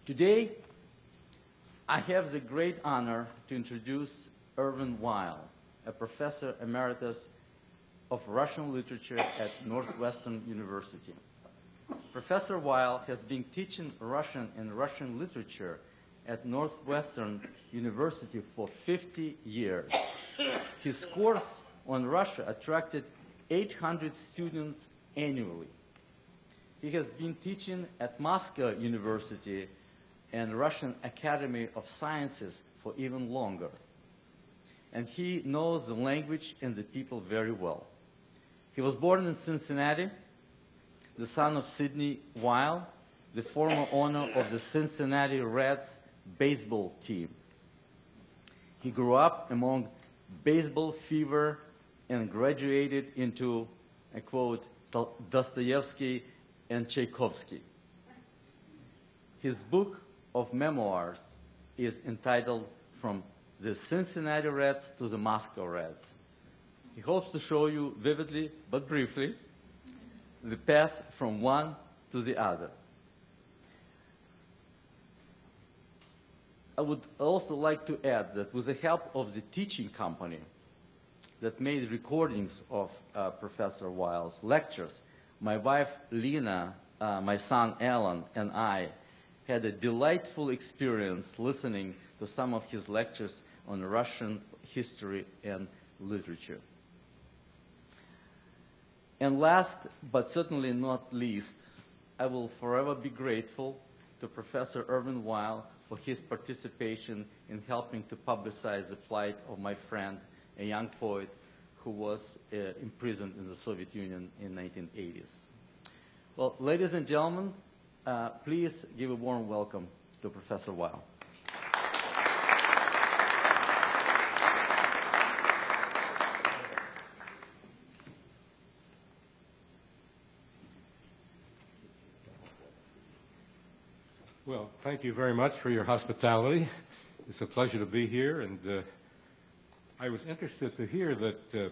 Today, I have the great honor to introduce Irwin Weil, a professor emeritus of Russian literature at Northwestern University. Professor Weil has been teaching Russian and Russian literature at Northwestern University for 50 years. His course on Russia attracted 800 students annually. He has been teaching at Moscow University and Russian Academy of Sciences for even longer. And he knows the language and the people very well. He was born in Cincinnati, the son of Sidney Weil, the former owner of the Cincinnati Reds baseball team. He grew up among baseball fever and graduated into, I quote, Dostoevsky and Tchaikovsky. His book of memoirs is entitled From the Cincinnati Reds to the Moscow Reds. He hopes to show you vividly, but briefly, the path from one to the other. I would also like to add that with the help of the teaching company that made recordings of Professor Weil's lectures, my wife Lena, my son Alan, and I had a delightful experience listening to some of his lectures on Russian history and literature. And last, but certainly not least, I will forever be grateful to Professor Irwin Weil for his participation in helping to publicize the plight of my friend, a young poet who was imprisoned in the Soviet Union in the 1980s. Well, ladies and gentlemen, please give a warm welcome to Professor Weil. Well, thank you very much for your hospitality. It's a pleasure to be here, and I was interested to hear that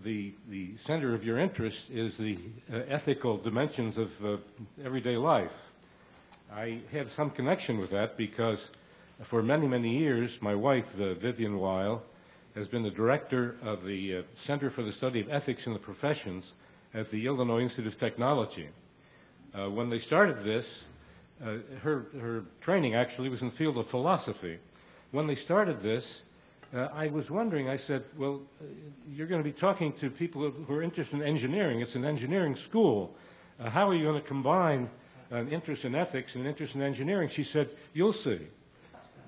the center of your interest is the ethical dimensions of everyday life. I have some connection with that because for many, many years, my wife, Vivian Weil, has been the director of the Center for the Study of Ethics in the Professions at the Illinois Institute of Technology. When they started this, her training actually was in the field of philosophy. When they started this, I was wondering, I said, well, you're going to be talking to people who are interested in engineering. It's an engineering school. How are you going to combine an interest in ethics and an interest in engineering? She said, you'll see.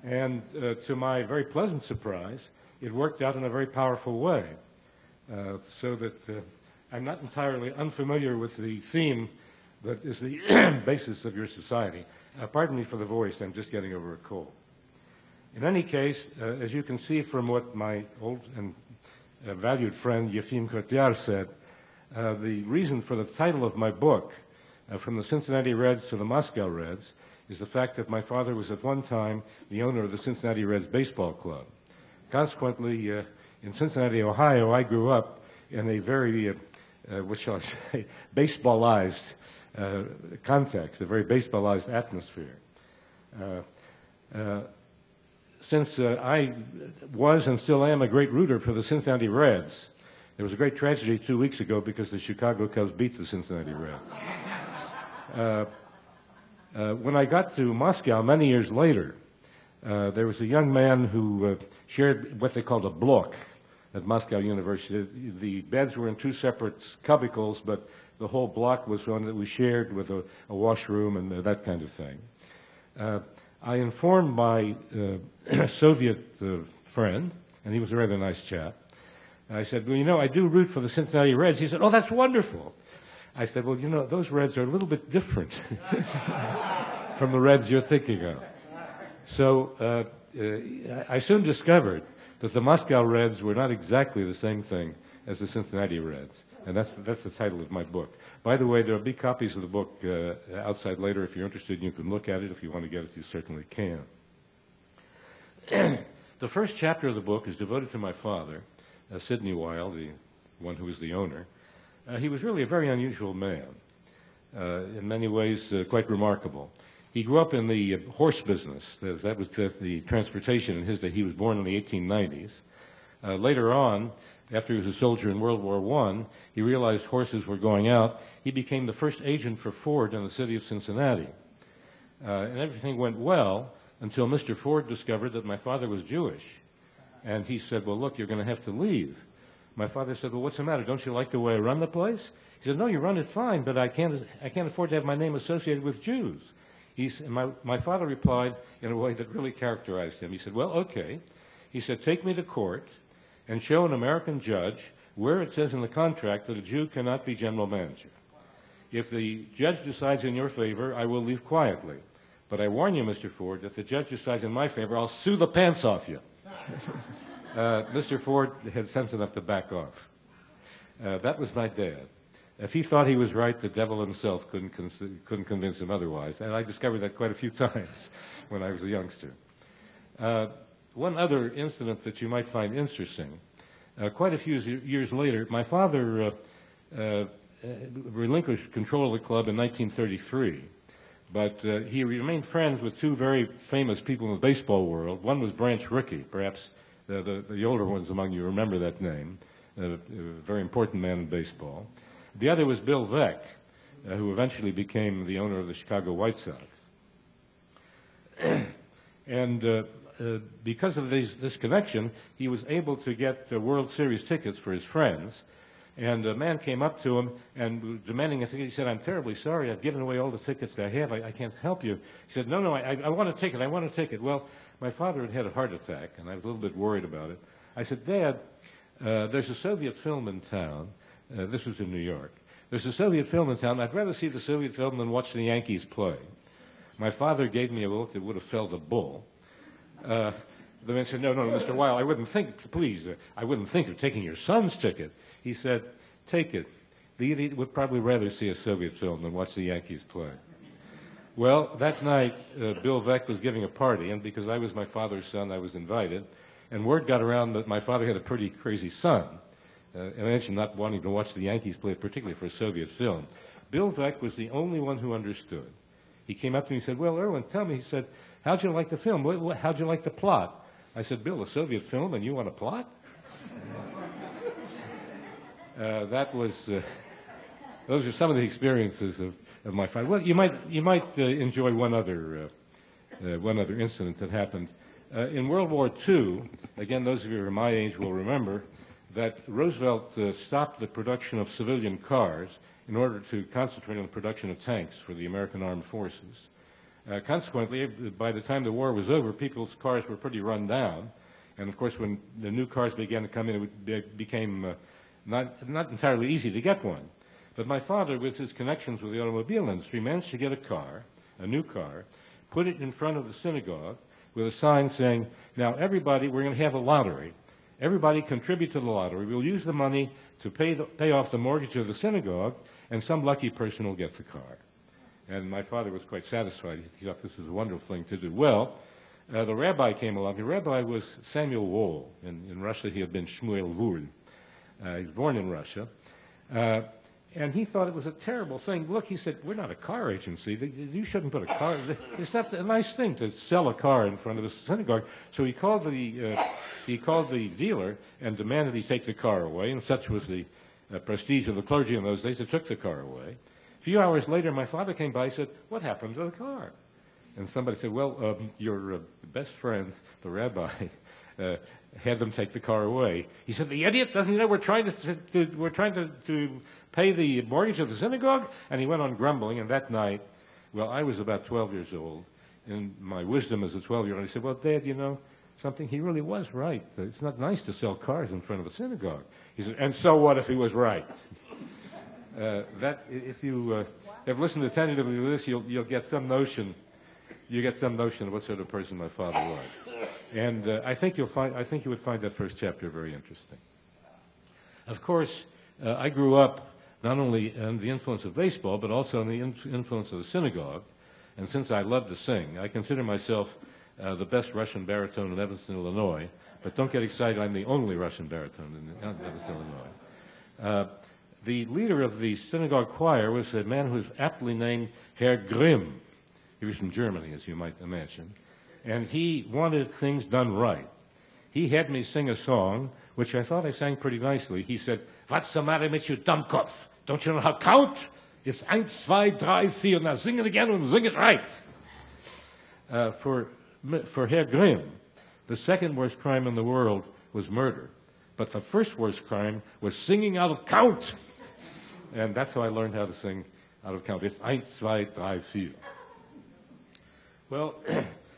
And to my very pleasant surprise, it worked out in a very powerful way. So that I'm not entirely unfamiliar with the theme that is the basis of your society. Pardon me for the voice, I'm just getting over a cold. In any case, as you can see from what my old and valued friend Yefim Kotyar said, the reason for the title of my book, From the Cincinnati Reds to the Moscow Reds, is the fact that my father was at one time the owner of the Cincinnati Reds baseball club. Consequently, in Cincinnati, Ohio, I grew up in a very, what shall I say, baseballized context, a very baseballized atmosphere. Since I was and still am a great rooter for the Cincinnati Reds, there was a great tragedy 2 weeks ago because the Chicago Cubs beat the Cincinnati Reds. When I got to Moscow many years later, there was a young man who shared what they called a block at Moscow University. The beds were in two separate cubicles, but the whole block was one that we shared with a washroom and that kind of thing. I informed my Soviet friend, and he was a rather nice chap. I said, well, you know, I do root for the Cincinnati Reds. He said, oh, that's wonderful. I said, well, you know, those Reds are a little bit different from the Reds you're thinking of. So I soon discovered that the Moscow Reds were not exactly the same thing as the Cincinnati Reds. And that's the title of my book. By the way, there will be copies of the book outside later. If you're interested, you can look at it. If you want to get it, you certainly can. The first chapter of the book is devoted to my father, Sidney Weil, the one who was the owner. He was really a very unusual man, in many ways quite remarkable. He grew up in the horse business. That was the transportation in his day. He was born in the 1890s. Later on, after he was a soldier in World War I, he realized horses were going out. He became the first agent for Ford in the city of Cincinnati. And everything went well until Mr. Ford discovered that my father was Jewish. And he said, well, look, you're going to have to leave. My father said, well, what's the matter? Don't you like the way I run the place? He said, no, you run it fine, but I can't afford to have my name associated with Jews. My father replied in a way that really characterized him. He said, well, okay. He said, take me to court and show an American judge where it says in the contract that a Jew cannot be general manager. If the judge decides in your favor, I will leave quietly. But I warn you, Mr. Ford, if the judge decides in my favor, I'll sue the pants off you. Mr. Ford had sense enough to back off. That was my dad. If he thought he was right, the devil himself couldn't convince him otherwise. And I discovered that quite a few times when I was a youngster. One other incident that you might find interesting, quite a few years later, my father relinquished control of the club in 1933, but he remained friends with two very famous people in the baseball world. One was Branch Rickey, perhaps the older ones among you remember that name, a very important man in baseball. The other was Bill Veeck, who eventually became the owner of the Chicago White Sox. And because of this connection, he was able to get World Series tickets for his friends. And a man came up to him and demanding a ticket. He said, I'm terribly sorry. I've given away all the tickets that I have. I can't help you. He said, no, I want a ticket. I want a ticket. Well, my father had had a heart attack, and I was a little bit worried about it. I said, Dad, there's a Soviet film in town. This was in New York. There's a Soviet film in town. I'd rather see the Soviet film than watch the Yankees play. My father gave me a look that would have felled a bull. The man said, no, Mr. Weil, I wouldn't think of taking your son's ticket. He said, take it. The idiot would probably rather see a Soviet film than watch the Yankees play. Well, that night, Bill Veeck was giving a party, and because I was my father's son, I was invited. And word got around that my father had a pretty crazy son. I mentioned not wanting to watch the Yankees play, particularly for a Soviet film. Bill Veeck was the only one who understood. He came up to me and said, well, Irwin, tell me, he said, how'd you like the film? How'd you like the plot? I said, Bill, a Soviet film and you want a plot? Those are some of the experiences of my father. Well, you might enjoy one other incident that happened. In World War II, again, those of you who are my age will remember that Roosevelt stopped the production of civilian cars in order to concentrate on the production of tanks for the American armed forces. Consequently, by the time the war was over, people's cars were pretty run down. And of course, when the new cars began to come in, it became not entirely easy to get one. But my father, with his connections with the automobile industry, managed to get a new car, put it in front of the synagogue with a sign saying, now everybody, we're going to have a lottery. Everybody contribute to the lottery. We'll use the money to pay off the mortgage of the synagogue, and some lucky person will get the car. And my father was quite satisfied. He thought this was a wonderful thing to do. Well, the rabbi came along. The rabbi was Samuel Weil. In Russia, he had been Shmuel Weil. He was born in Russia. And he thought it was a terrible thing. Look, he said, we're not a car agency. You shouldn't put a car. It's not a nice thing to sell a car in front of a synagogue. So he called the dealer and demanded he take the car away. And such was the prestige of the clergy in those days. They took the car away. A few hours later, my father came by and said, what happened to the car? And somebody said, well, your best friend, the rabbi, had them take the car away. He said, the idiot, doesn't he know we're trying to pay the mortgage of the synagogue? And he went on grumbling, and that night, well, I was about 12 years old, and my wisdom as a 12-year-old, I said, well, Dad, you know something? He really was right. It's not nice to sell cars in front of a synagogue. He said, and so what if he was right? If you have listened attentively to this, you'll get some notion. You get some notion of what sort of person my father was. And I think you would find that first chapter very interesting. Of course, I grew up not only under the influence of baseball, but also under the influence of the synagogue. And since I love to sing, I consider myself the best Russian baritone in Evanston, Illinois. But don't get excited, I'm the only Russian baritone in Evanston, Illinois. The leader of the synagogue choir was a man who was aptly named Herr Grimm. He was from Germany, as you might imagine. And he wanted things done right. He had me sing a song, which I thought I sang pretty nicely. He said, "What's the matter with you, Dummkopf? Don't you know how to count? It's 1, 2, 3, 4. Now sing it again and sing it right." For Herr Grimm, the second worst crime in the world was murder. But the first worst crime was singing out of count. And that's how I learned how to sing out of count. It's 1, 2, 3, 4. Well,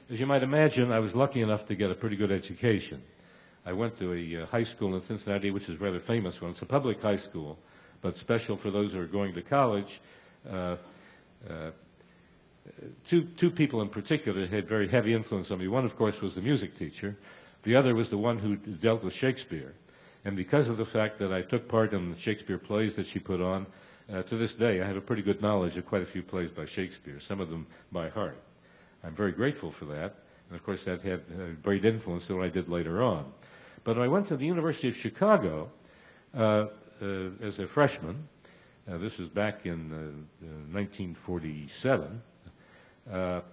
as you might imagine, I was lucky enough to get a pretty good education. I went to a high school in Cincinnati, which is a rather famous one. It's a public high school, but special for those who are going to college. Two people in particular had very heavy influence on me. One, of course, was the music teacher. The other was the one who dealt with Shakespeare. And because of the fact that I took part in the Shakespeare plays that she put on, to this day I have a pretty good knowledge of quite a few plays by Shakespeare, some of them by heart. I'm very grateful for that. And of course that had a great influence on what I did later on. But I went to the University of Chicago as a freshman. This was back in 1947. Of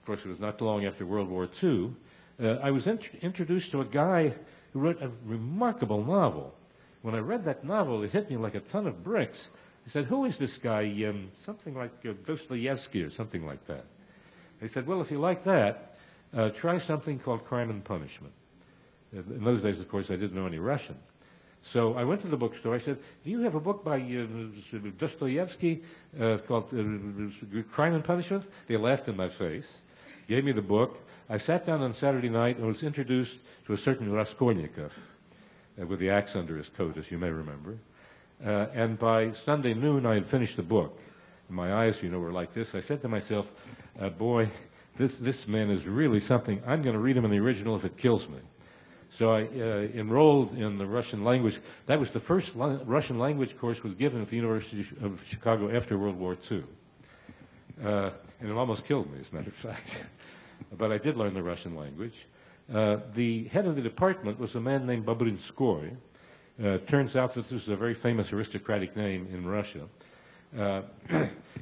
course, it was not long after World War II. I was introduced to a guy who wrote a remarkable novel. When I read that novel, it hit me like a ton of bricks. I said, "Who is this guy? Something like Dostoevsky or something like that." They said, "Well, if you like that, try something called Crime and Punishment." In those days, of course, I didn't know any Russian. So I went to the bookstore. I said, "Do you have a book by Dostoevsky called Crime and Punishment?" They laughed in my face, gave me the book. I sat down on Saturday night and was introduced to a certain Raskolnikov with the axe under his coat, as you may remember. And by Sunday noon, I had finished the book. My eyes, were like this. I said to myself, boy, this man is really something. I'm going to read him in the original if it kills me. So I enrolled in the Russian language. That was the first Russian language course was given at the University of Chicago after World War II. And it almost killed me, as a matter of fact. But I did learn the Russian language. The head of the department was a man named Babrinskoy. Turns out that this is a very famous aristocratic name in Russia.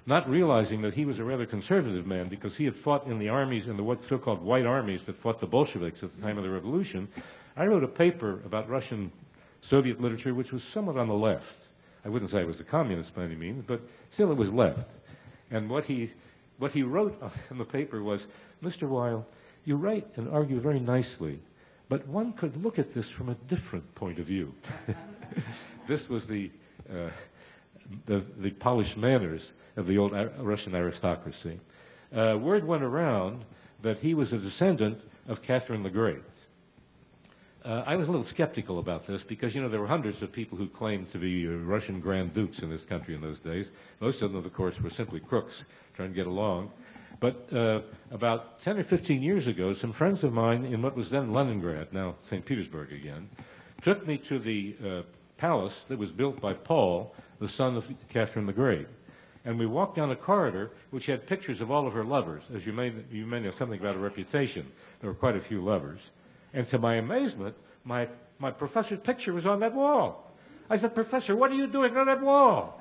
Not realizing that he was a rather conservative man because he had fought in the armies, in the so-called white armies that fought the Bolsheviks at the time of the revolution. I wrote a paper about Russian Soviet literature which was somewhat on the left. I wouldn't say I was a communist by any means, but still it was left. And what he wrote in the paper was, "Mr. Weil, you write and argue very nicely, but one could look at this from a different point of view." This was the polished manners of the old Russian aristocracy. Word went around that he was a descendant of Catherine the Great. I was a little skeptical about this because, there were hundreds of people who claimed to be Russian Grand Dukes in this country in those days. Most of them, of course, were simply crooks trying to get along. But about 10 or 15 years ago, some friends of mine in what was then Leningrad, now St. Petersburg again, took me to the palace that was built by Paul, the son of Catherine the Great. And we walked down a corridor which had pictures of all of her lovers. As you may know something about her reputation. There were quite a few lovers. And to my amazement, my professor's picture was on that wall. I said, "Professor, what are you doing on that wall?"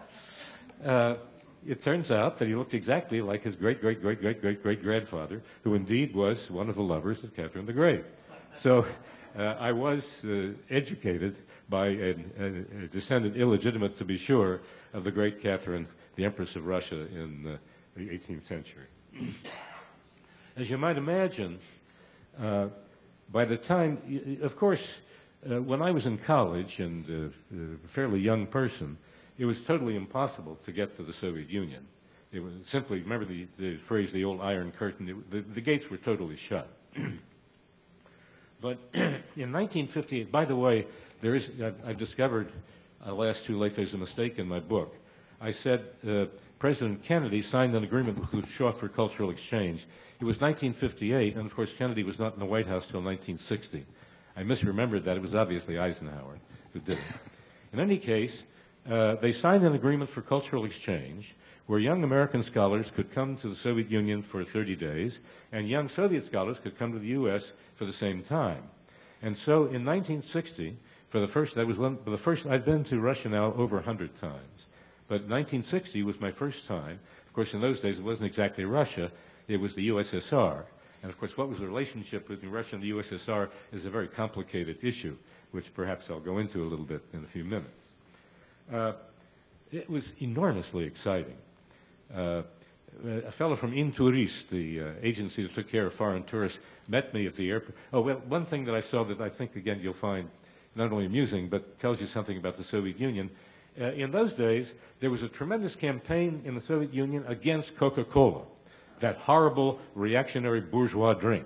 It turns out that he looked exactly like his great-great-great-great-great-great-grandfather, who indeed was one of the lovers of Catherine the Great. So I was educated by a descendant, illegitimate to be sure, of the great Catherine, the Empress of Russia in the 18th century. As you might imagine, by the time, of course, when I was in college and a fairly young person, it was totally impossible to get to the Soviet Union. It was simply, remember the phrase, the old Iron Curtain, the gates were totally shut. But in 1958, by the way, I've discovered, last too late, there's a mistake in my book. I said President Kennedy signed an agreement with Khrushchev for cultural exchange. It was 1958, and of course Kennedy was not in the White House till 1960. I misremembered that. It was obviously Eisenhower who did it. In any case, they signed an agreement for cultural exchange where young American scholars could come to the Soviet Union for 30 days, and young Soviet scholars could come to the U.S. for the same time. And so in 1960, I'd been to Russia now over 100 times. But 1960 was my first time. Of course, in those days, it wasn't exactly Russia. it was the USSR. And of course, what was the relationship between Russia and the USSR is a very complicated issue, which perhaps I'll go into a little bit in a few minutes. It was enormously exciting. A fellow from Inturist, the agency that took care of foreign tourists, met me at the airport. Oh, well, one thing that I saw that I think, again, you'll find not only amusing, but tells you something about the Soviet Union. In those days, there was a tremendous campaign in the Soviet Union against Coca-Cola, that horrible reactionary bourgeois drink.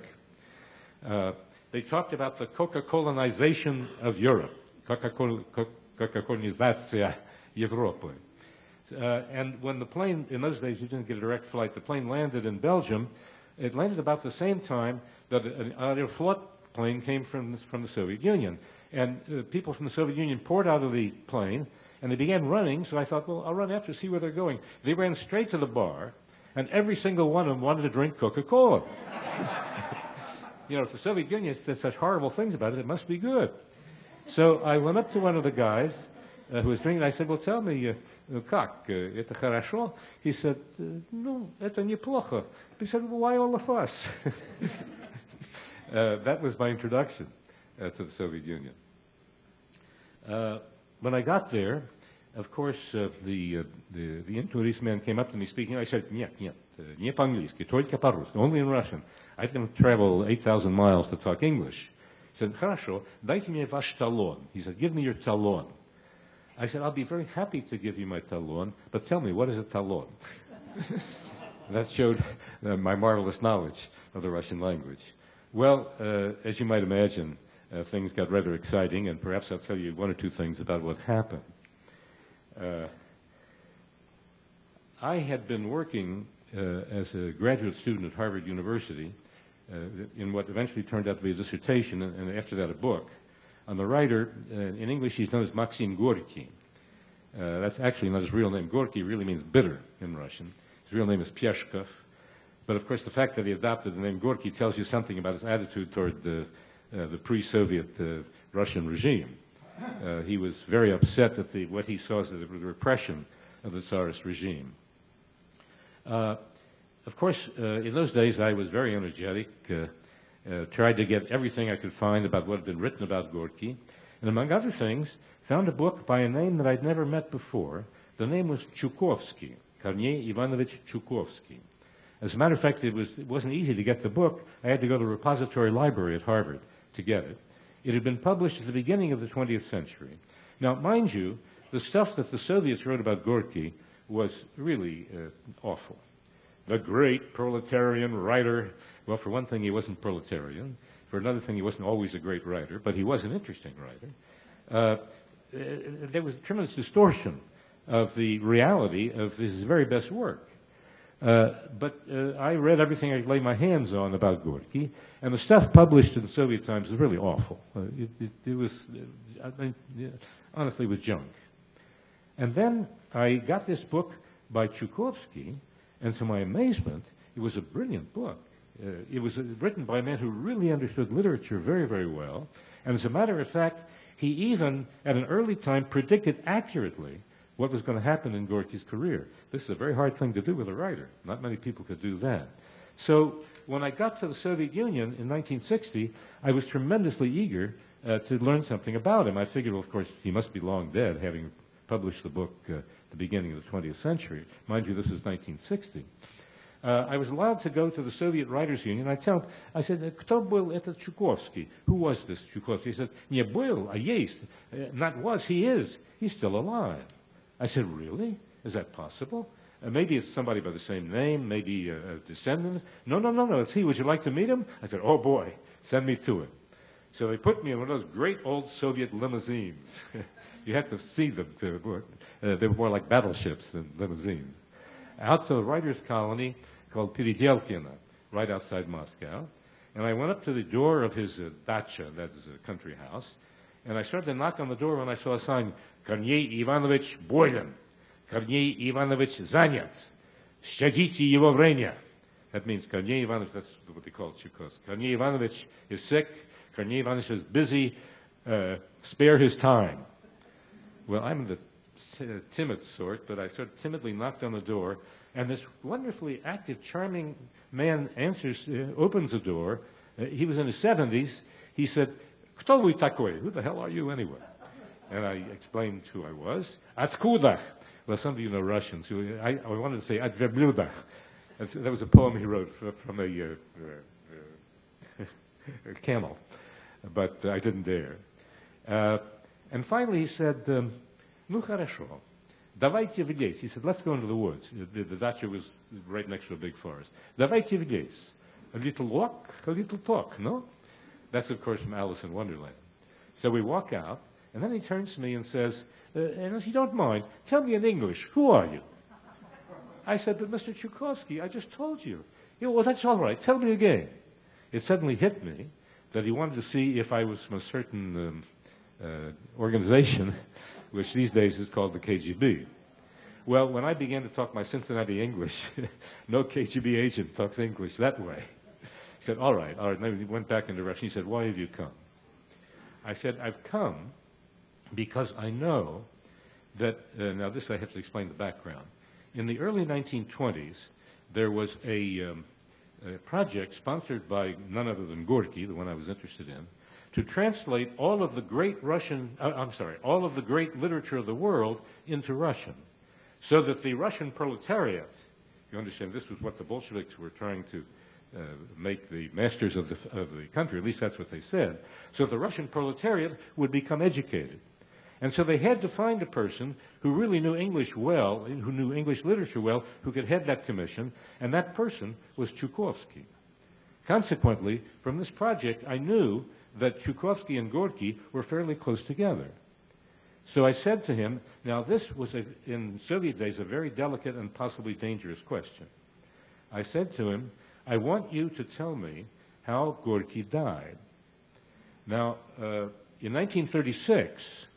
They talked about the Coca-Colanization of Europe, Coca-Colanizacja Европы. And when the plane, in those days you didn't get a direct flight, the plane landed in Belgium. It landed about the same time that an Aeroflot plane came from the Soviet Union. And people from the Soviet Union poured out of the plane, and they began running, so I thought, well, I'll run after, see where they're going. They ran straight to the bar, and every single one of them wanted to drink Coca-Cola. You know, if the Soviet Union said such horrible things about it, it must be good. So I went up to one of the guys who was drinking. I said, well, tell me, как, это хорошо? He said, no, это неплохо. He said, well, why all of us? That was my introduction to the Soviet Union. When I got there, of course, the Inturist man came up to me speaking. I said, нет, не по-английски, только по-русски, only in Russian. I didn't travel 8,000 miles to talk English. He said, хорошо, дайте мне ваш талон. He said, give me your talon. I said, I'll be very happy to give you my talon, but tell me, what is a talon? That showed my marvelous knowledge of the Russian language. Well, as you might imagine, things got rather exciting, and perhaps I'll tell you one or two things about what happened. I had been working as a graduate student at Harvard University in what eventually turned out to be a dissertation, and after that a book, on the writer. In English he's known as Maxim Gorky. That's actually not his real name. Gorky really means bitter in Russian. His real name is Pyeshkov. But of course the fact that he adopted the name Gorky tells you something about his attitude toward the pre-Soviet Russian regime. He was very upset at what he saw as the repression of the Tsarist regime. Of course, in those days I was very energetic, tried to get everything I could find about what had been written about Gorky, and among other things, found a book by a name that I'd never met before. The name was Chukovsky, Kornei Ivanovich Chukovsky. As a matter of fact, it wasn't easy to get the book. I had to go to the repository library at Harvard to get it. It had been published at the beginning of the 20th century. Now, mind you, the stuff that the Soviets wrote about Gorky was really awful. The great proletarian writer. Well, for one thing, he wasn't proletarian. For another thing, he wasn't always a great writer, but he was an interesting writer. There was tremendous distortion of the reality of his very best work. But I read everything I could lay my hands on about Gorky, and the stuff published in the Soviet times was really awful. It was, honestly, it was junk. And then I got this book by Chukovsky, and to my amazement, it was a brilliant book. It was written by a man who really understood literature very, very well. And as a matter of fact, he even, at an early time, predicted accurately what was going to happen in Gorky's career. This is a very hard thing to do with a writer. Not many people could do that. So when I got to the Soviet Union in 1960, I was tremendously eager to learn something about him. I figured, well, of course, he must be long dead, having published the book at the beginning of the 20th century. Mind you, this is 1960. I was allowed to go to the Soviet Writers' Union. I said, кто был этот Chukovsky? Who was this Chukovsky? He said, не был, а есть. Not was, he is. He's still alive. I said, really? Is that possible? Maybe it's somebody by the same name, maybe a descendant. No, it's he. Would you like to meet him? I said, oh boy, send me to him. So they put me in one of those great old Soviet limousines. You had to see them. They were more like battleships than limousines. Out to the writer's colony called Peredelkino, right outside Moscow. And I went up to the door of his dacha, that is a country house, and I started to knock on the door when I saw a sign, Kornei Ivanovich болен, Kornei Ivanovich занят, щадите его время. That means Kornei Ivanovich, that's what they call Chukovsky. Kornei Ivanovich is sick, Kornei Ivanovich is busy, spare his time. Well, I'm in the timid sort, but I sort of timidly knocked on the door, and this wonderfully active, charming man opens the door. He was in his 70s. He said, "Kto вы такой? Who the hell are you anyway?" And I explained who I was. "Откуда?" Well, some of you know Russian, so I wanted to say "От верблюда." That was a poem he wrote from a camel, but I didn't dare. And finally he said, "Ну хорошо, давайте в лес." He said, "Let's go into the woods." The dacha was right next to a big forest. "Давайте в лес. A little walk, a little talk, no?" That's, of course, from Alice in Wonderland. So we walk out, and then he turns to me and says, "And if you don't mind, tell me in English, who are you?" I said, "But Mr. Tchaikovsky, I just told you." He said, "Well, that's all right. Tell me again." It suddenly hit me that he wanted to see if I was from a certain organization, which these days is called the KGB. Well, when I began to talk my Cincinnati English, no KGB agent talks English that way. He said, all right. And then he went back in the Russian. He said, "Why have you come?" I said, "I've come because I know that," now this I have to explain the background. In the early 1920s, there was a project sponsored by none other than Gorky, the one I was interested in, to translate all of the great all of the great literature of the world into Russian, so that the Russian proletariat, you understand, this was what the Bolsheviks were trying to make the masters of the country, at least that's what they said, so the Russian proletariat would become educated. And so they had to find a person who really knew English well, who knew English literature well, who could head that commission, and that person was Tchaikovsky. Consequently, from this project, I knew that Tchaikovsky and Gorky were fairly close together. So I said to him, now this was, in Soviet days, a very delicate and possibly dangerous question. I said to him, "I want you to tell me how Gorky died." Now, in 1936,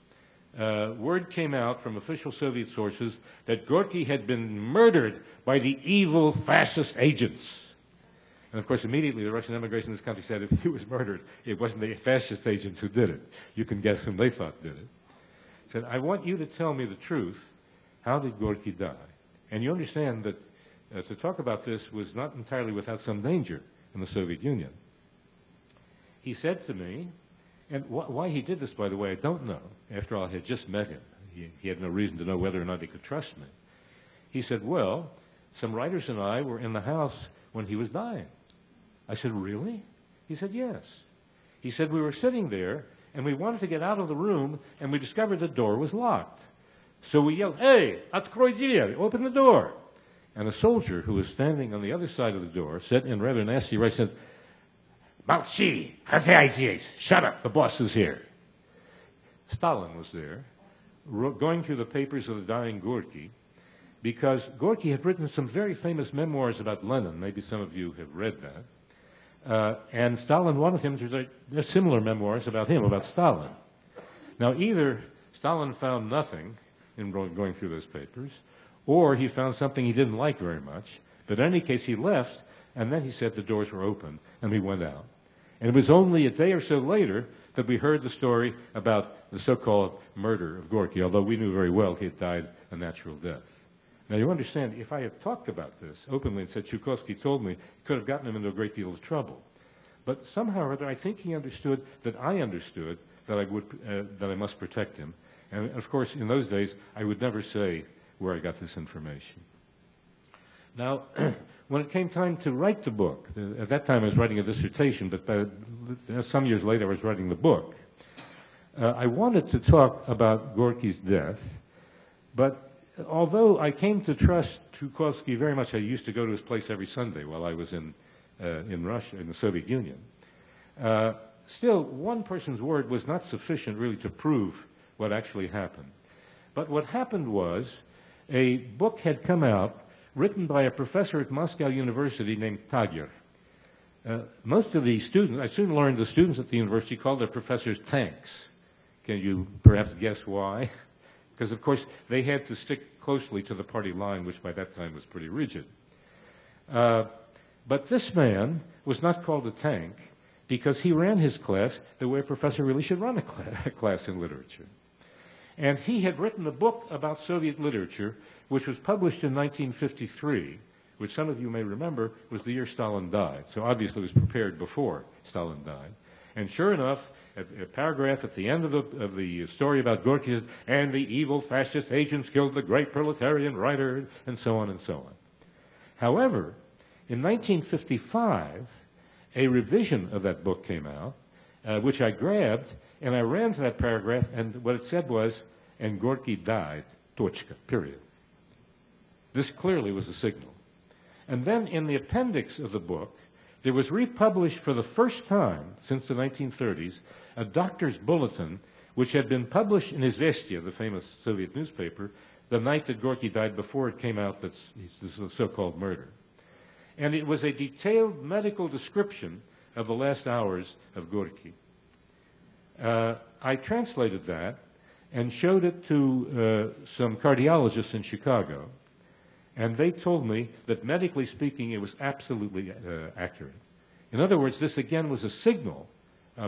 word came out from official Soviet sources that Gorky had been murdered by the evil fascist agents. And of course, immediately the Russian emigration in this country said if he was murdered, it wasn't the fascist agents who did it. You can guess whom they thought did it. He said, "I want you to tell me the truth. How did Gorky die?" And you understand that to talk about this was not entirely without some danger in the Soviet Union. He said to me, and why he did this, by the way, I don't know. After all, I had just met him. He had no reason to know whether or not he could trust me. He said, "Well, some writers and I were in the house when he was dying." I said, "Really?" He said, "Yes." He said, "We were sitting there, and we wanted to get out of the room, and we discovered the door was locked. So we yelled, 'Hey, открой дверь, open the door.' And a soldier who was standing on the other side of the door said in rather nasty voice, said, 'Молчи, хозяй здесь, shut up, the boss is here.'" Stalin was there, going through the papers of the dying Gorky, because Gorky had written some very famous memoirs about Lenin. Maybe some of you have read that. And Stalin wanted him to write similar memoirs about him, about Stalin. Now, either Stalin found nothing in going through those papers, or he found something he didn't like very much. But in any case, he left, and then he said the doors were open, and we went out. And it was only a day or so later that we heard the story about the so-called murder of Gorky, although we knew very well he had died a natural death. Now, you understand, if I had talked about this openly and said Tchaikovsky told me, it could have gotten him into a great deal of trouble. But somehow or other, I think he understood that I understood that I must protect him. And, of course, in those days, I would never say where I got this information. Now, when it came time to write the book, at that time I was writing a dissertation, but some years later I was writing the book. I wanted to talk about Gorky's death, but although I came to trust Tchaikovsky very much, I used to go to his place every Sunday while I was in Russia, in the Soviet Union. Still, one person's word was not sufficient really to prove what actually happened. But what happened was a book had come out written by a professor at Moscow University named Tagir. Most of the students, I soon learned the students at the university called their professors tanks. Can you perhaps guess why? Because, of course, they had to stick closely to the party line, which by that time was pretty rigid. But this man was not called a tank because he ran his class the way a professor really should run a class in literature. And he had written a book about Soviet literature, which was published in 1953, which some of you may remember was the year Stalin died. So obviously it was prepared before Stalin died. And sure enough, a paragraph at the end of the story about Gorky, and the evil fascist agents killed the great proletarian writer, and so on and so on. However, in 1955, a revision of that book came out, which I grabbed, and I ran to that paragraph, and what it said was, and Gorky died, tochka, period. This clearly was a signal. And then in the appendix of the book, there was republished for the first time since the 1930s a doctor's bulletin, which had been published in Izvestia, the famous Soviet newspaper, the night that Gorky died, before it came out that this was a so-called murder. And it was a detailed medical description of the last hours of Gorky. I translated that and showed it to some cardiologists in Chicago, and they told me that medically speaking it was absolutely accurate. In other words, this again was a signal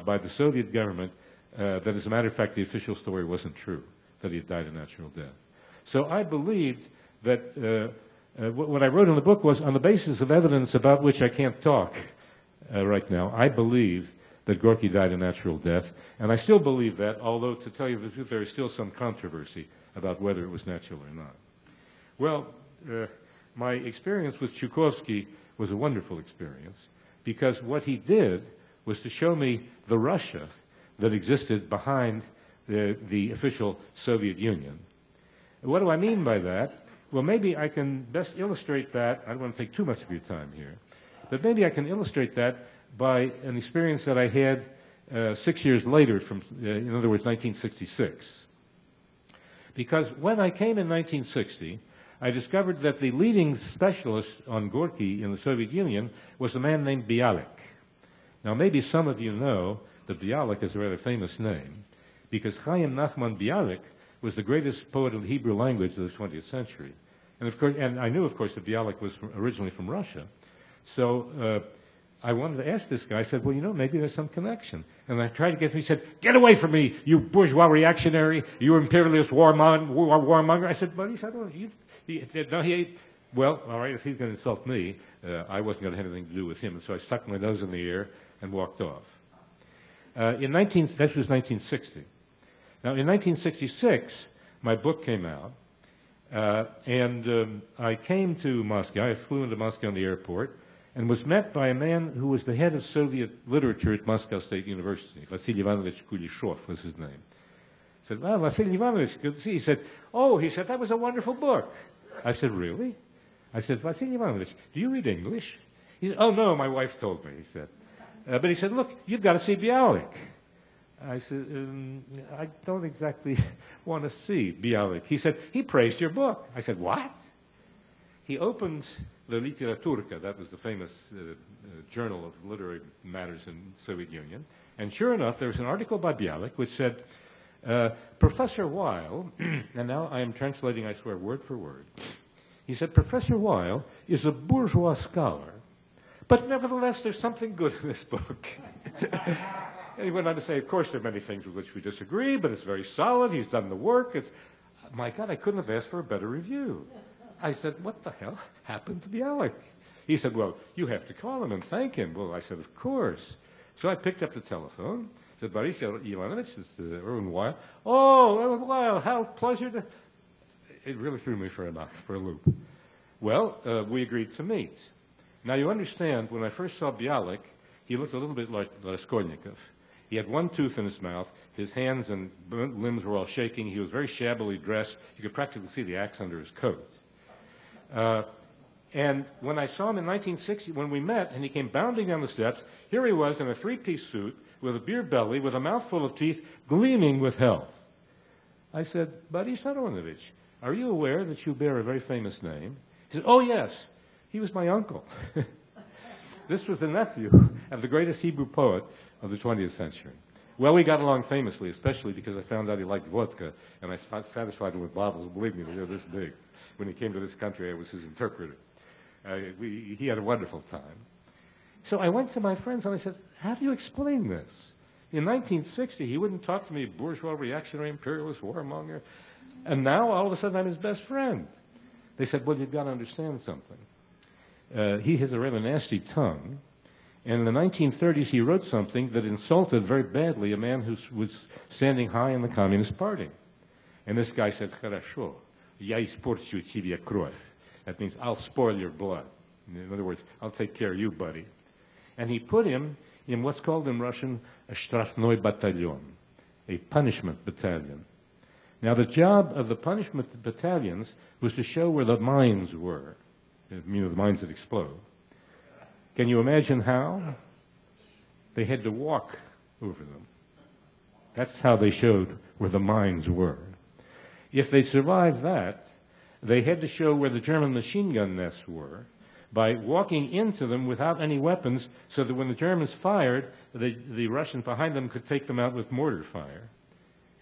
by the Soviet government that, as a matter of fact, the official story wasn't true, that he had died a natural death. So I believed that what I wrote in the book was, on the basis of evidence about which I can't talk right now, I believe that Gorky died a natural death, and I still believe that, although, to tell you the truth, there is still some controversy about whether it was natural or not. Well, my experience with Chukovsky was a wonderful experience, because what he did was to show me the Russia that existed behind the official Soviet Union. What do I mean by that? Well, maybe I can best illustrate that. I don't want to take too much of your time here, but maybe I can illustrate that by an experience that I had 6 years later, from, in other words, 1966. Because when I came in 1960, I discovered that the leading specialist on Gorky in the Soviet Union was a man named Bialik. Now, maybe some of you know that Bialik is a rather famous name, because Chaim Nachman Bialik was the greatest poet of the Hebrew language of the 20th century. And of course, and I knew, of course, that Bialik was originally from Russia. So I wanted to ask this guy. I said, well, you know, maybe there's some connection. And I tried to get him. He said, get away from me, you bourgeois reactionary, you imperialist warmonger. I said, but he said, well, well, all right, if he's going to insult me, I wasn't going to have anything to do with him. And so I stuck my nose in the air and walked off. That was 1960. Now, in 1966, my book came out, and I came to Moscow. I flew into Moscow in the airport and was met by a man who was the head of Soviet literature at Moscow State University. Vasily Ivanovich Kuleshov was his name. I said, well, Vasily Ivanovich, good to see you. He said, oh, he said, that was a wonderful book. I said, really? I said, Vasily Ivanovich, do you read English? He said, oh, no, my wife told me, he said. But he said, look, you've got to see Bialik. I said, I don't exactly want to see Bialik. He said, he praised your book. I said, what? He opened the Literaturka, that was the famous journal of literary matters in the Soviet Union, and sure enough, there was an article by Bialik which said, Professor Weil, and now I am translating, I swear, word for word, he said, Professor Weil is a bourgeois scholar, but nevertheless, there's something good in this book. And he went on to say, of course, there are many things with which we disagree, but it's very solid. He's done the work. My God, I couldn't have asked for a better review. I said, what the hell happened to Bialik? He said, well, you have to call him and thank him. Well, I said, of course. So I picked up the telephone. I said, Boris Ivanovich, this is Irwin Weil. Oh, Irwin Weil, how pleasure to... It really threw me for a loop. Well, we agreed to meet. Now, you understand, when I first saw Bialik, he looked a little bit like Raskolnikov. He had one tooth in his mouth. His hands and limbs were all shaking. He was very shabbily dressed. You could practically see the axe under his coat. And when I saw him in 1960, when we met, and he came bounding down the steps, here he was in a three-piece suit with a beer belly, with a mouthful of teeth, gleaming with health. I said, Boris Ivanovich, are you aware that you bear a very famous name? He said, oh, yes. He was my uncle. This was the nephew of the greatest Hebrew poet of the 20th century. Well, we got along famously, especially because I found out he liked vodka, and I satisfied him with bottles. Believe me, they were this big. When he came to this country, I was his interpreter. He had a wonderful time. So I went to my friends and I said, how do you explain this? In 1960, he wouldn't talk to me, bourgeois, reactionary, imperialist, warmonger. And now, all of a sudden, I'm his best friend. They said, well, you've got to understand something. He has a rather nasty tongue. And in the 1930s, he wrote something that insulted very badly a man who was standing high in the Communist Party. And this guy said, "Хорошо, я испорчу тебе кровь." That means, I'll spoil your blood. In other words, I'll take care of you, buddy. And he put him in what's called in Russian a штрафной батальон, a punishment battalion. Now, the job of the punishment battalions was to show where the mines were, the mines that explode. Can you imagine how? They had to walk over them. That's how they showed where the mines were. If they survived that, they had to show where the German machine gun nests were by walking into them without any weapons so that when the Germans fired, the Russians behind them could take them out with mortar fire.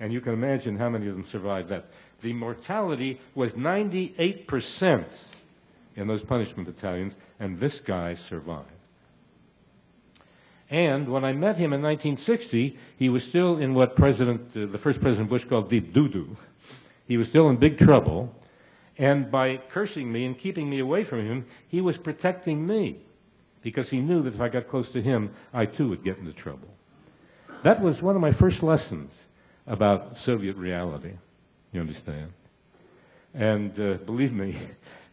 And you can imagine how many of them survived that. The mortality was 98% in those punishment battalions, and this guy survived. And when I met him in 1960, he was still in what the first President Bush called deep doo-doo. He was still in big trouble, and by cursing me and keeping me away from him, he was protecting me, because he knew that if I got close to him, I too would get into trouble. That was one of my first lessons about Soviet reality, you understand? And believe me,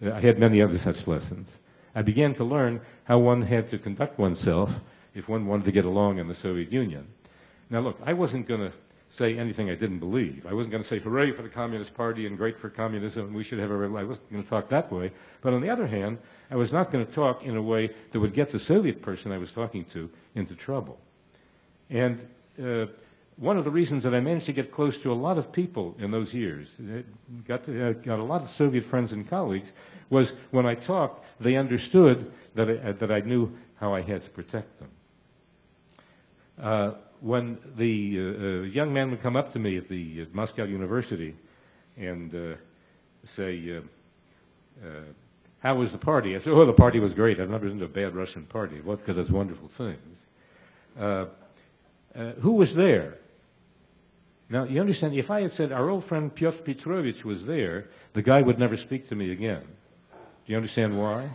I had many other such lessons. I began to learn how one had to conduct oneself if one wanted to get along in the Soviet Union. Now look, I wasn't going to say anything I didn't believe. I wasn't going to say, hooray for the Communist Party and great for communism, and we should have a... I wasn't going to talk that way. But on the other hand, I was not going to talk in a way that would get the Soviet person I was talking to into trouble. And one of the reasons that I managed to get close to a lot of people in those years, got a lot of Soviet friends and colleagues, was when I talked, they understood that I knew how I had to protect them. When the young man would come up to me at the Moscow University and say, how was the party? I said, oh, the party was great. I've never been to a bad Russian party. What? Because it's wonderful things. Who was there? Now, you understand, if I had said our old friend Pyotr Petrovich was there, the guy would never speak to me again. Do you understand why?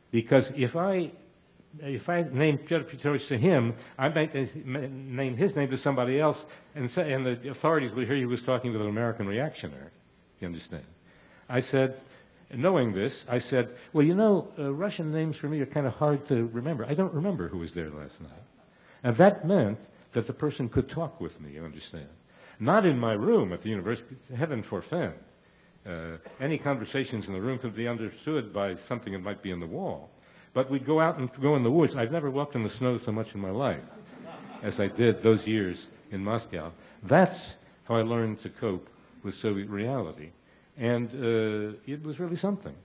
Because if I named Pyotr Petrovich to him, I might name his name to somebody else, and the authorities would hear he was talking with an American reactionary. You understand? I said, knowing this, I said, well, you know, Russian names for me are kind of hard to remember. I don't remember who was there last night. And that meant that the person could talk with me, you understand. Not in my room at the university, heaven forfend. Any conversations in the room could be understood by something that might be in the wall. But we'd go out and go in the woods. I've never walked in the snow so much in my life as I did those years in Moscow. That's how I learned to cope with Soviet reality. And it was really something.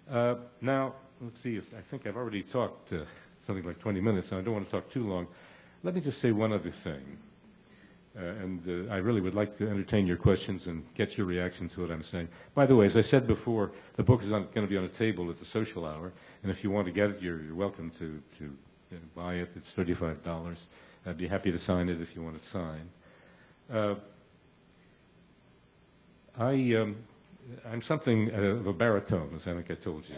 Now, let's see, I think I've already talked something like 20 minutes, and I don't want to talk too long. Let me just say one other thing. And I really would like to entertain your questions and get your reaction to what I'm saying. By the way, as I said before, the book is going to be on a table at the social hour, and if you want to get it, you're welcome to buy it. It's $35. I'd be happy to sign it if you want to sign. I'm something of a baritone, as I think I told you.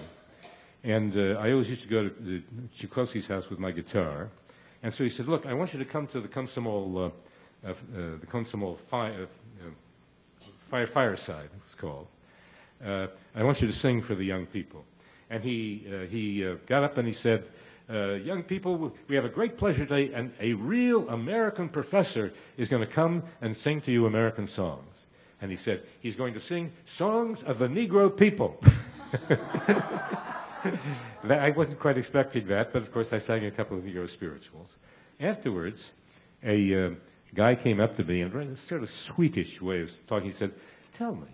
And I always used to go to Tchaikovsky's house with my guitar. And so he said, look, I want you to come to the Komsomol fireside, it's called. I want you to sing for the young people. And he got up and he said, young people, we have a great pleasure today, and a real American professor is going to come and sing to you American songs. And he said, he's going to sing songs of the Negro people. I wasn't quite expecting that, but of course I sang a couple of Negro spirituals. Afterwards, a guy came up to me in a sort of sweetish way of talking. He said, tell me,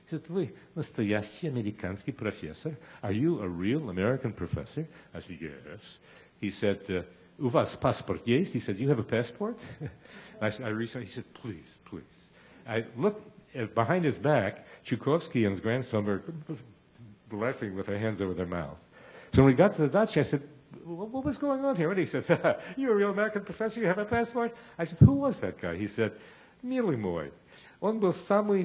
he said, вы настоящий американский профессор? Are you a real American professor? I said, yes. He said, у вас паспорт есть? He said, you have a passport? I reached out, he said, please, please. I looked behind his back, Tchaikovsky and his grandson were laughing with their hands over their mouth. So when we got to the Dutch, I said, what was going on here? And he said, you're a real American professor, you have a passport? I said, who was that guy? He said, милый мой, он был самый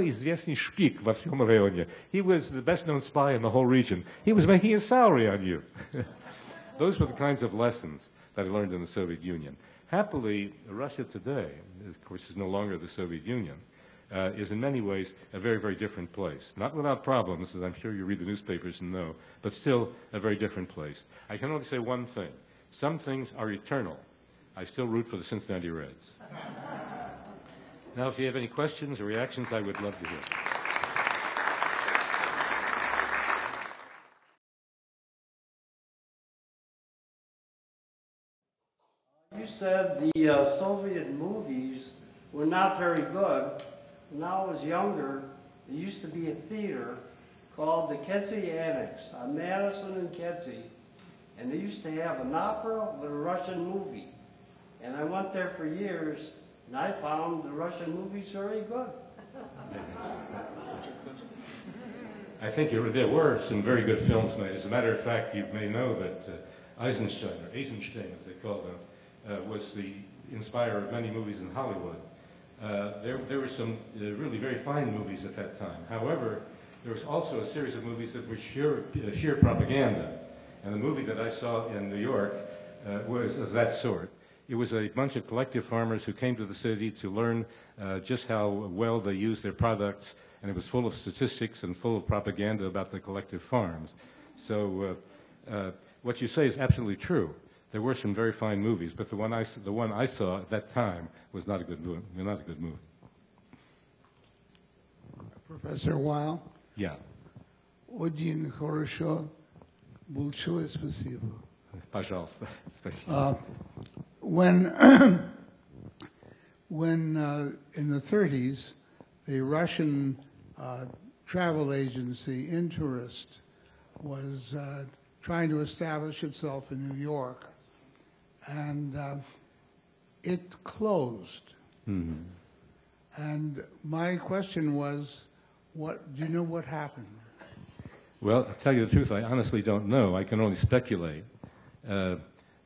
известный шпик во всем районе. He was the best-known spy in the whole region. He was making a salary on you. Those were the kinds of lessons that I learned in the Soviet Union. Happily, Russia today, of course, is no longer the Soviet Union, is in many ways a very, very different place. Not without problems, as I'm sure you read the newspapers and know, but still a very different place. I can only say one thing. Some things are eternal. I still root for the Cincinnati Reds. Now, if you have any questions or reactions, I would love to hear. You said the Soviet movies were not very good. When I was younger, there used to be a theater called the Kedzie Annex on Madison and Kedzie, and they used to have an opera with a Russian movie. And I went there for years, and I found the Russian movies very good. I think there were some very good films made. As a matter of fact, you may know that Eisenstein, or Eisenstein as they call them, was the inspirer of many movies in Hollywood. There were some really very fine movies at that time. However, there was also a series of movies that were sheer propaganda. And the movie that I saw in New York was of that sort. It was a bunch of collective farmers who came to the city to learn just how well they used their products, and it was full of statistics and full of propaganda about the collective farms. So what you say is absolutely true. There were some very fine movies, but the one I saw at that time was not a good movie. Not a good movie. Professor Weil? Yeah. Очень хорошо. Большое спасибо. Пожалуйста. Спасибо. When in the 30s, the Russian travel agency Interest was trying to establish itself in New York, and it closed. Mm-hmm. And my question was, do you know what happened? Well, I'll tell you the truth, I honestly don't know. I can only speculate.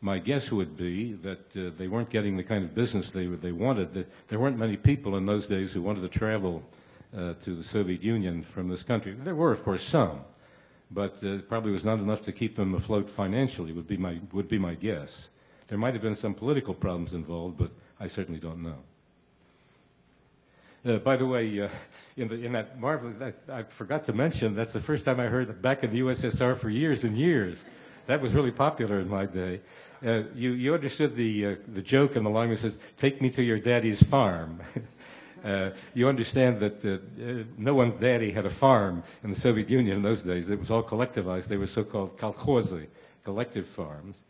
My guess would be that they weren't getting the kind of business they wanted. There weren't many people in those days who wanted to travel to the Soviet Union from this country. There were, of course, some, but it probably was not enough to keep them afloat financially, would be my guess. There might have been some political problems involved, but I certainly don't know. By the way, in that marvel, I forgot to mention, that's the first time I heard it back in the USSR for years and years. That was really popular in my day. You understood the joke in the line that says, "Take me to your daddy's farm." You understand that no one's daddy had a farm in the Soviet Union in those days. It was all collectivized. They were so-called kolkhozy, collective farms.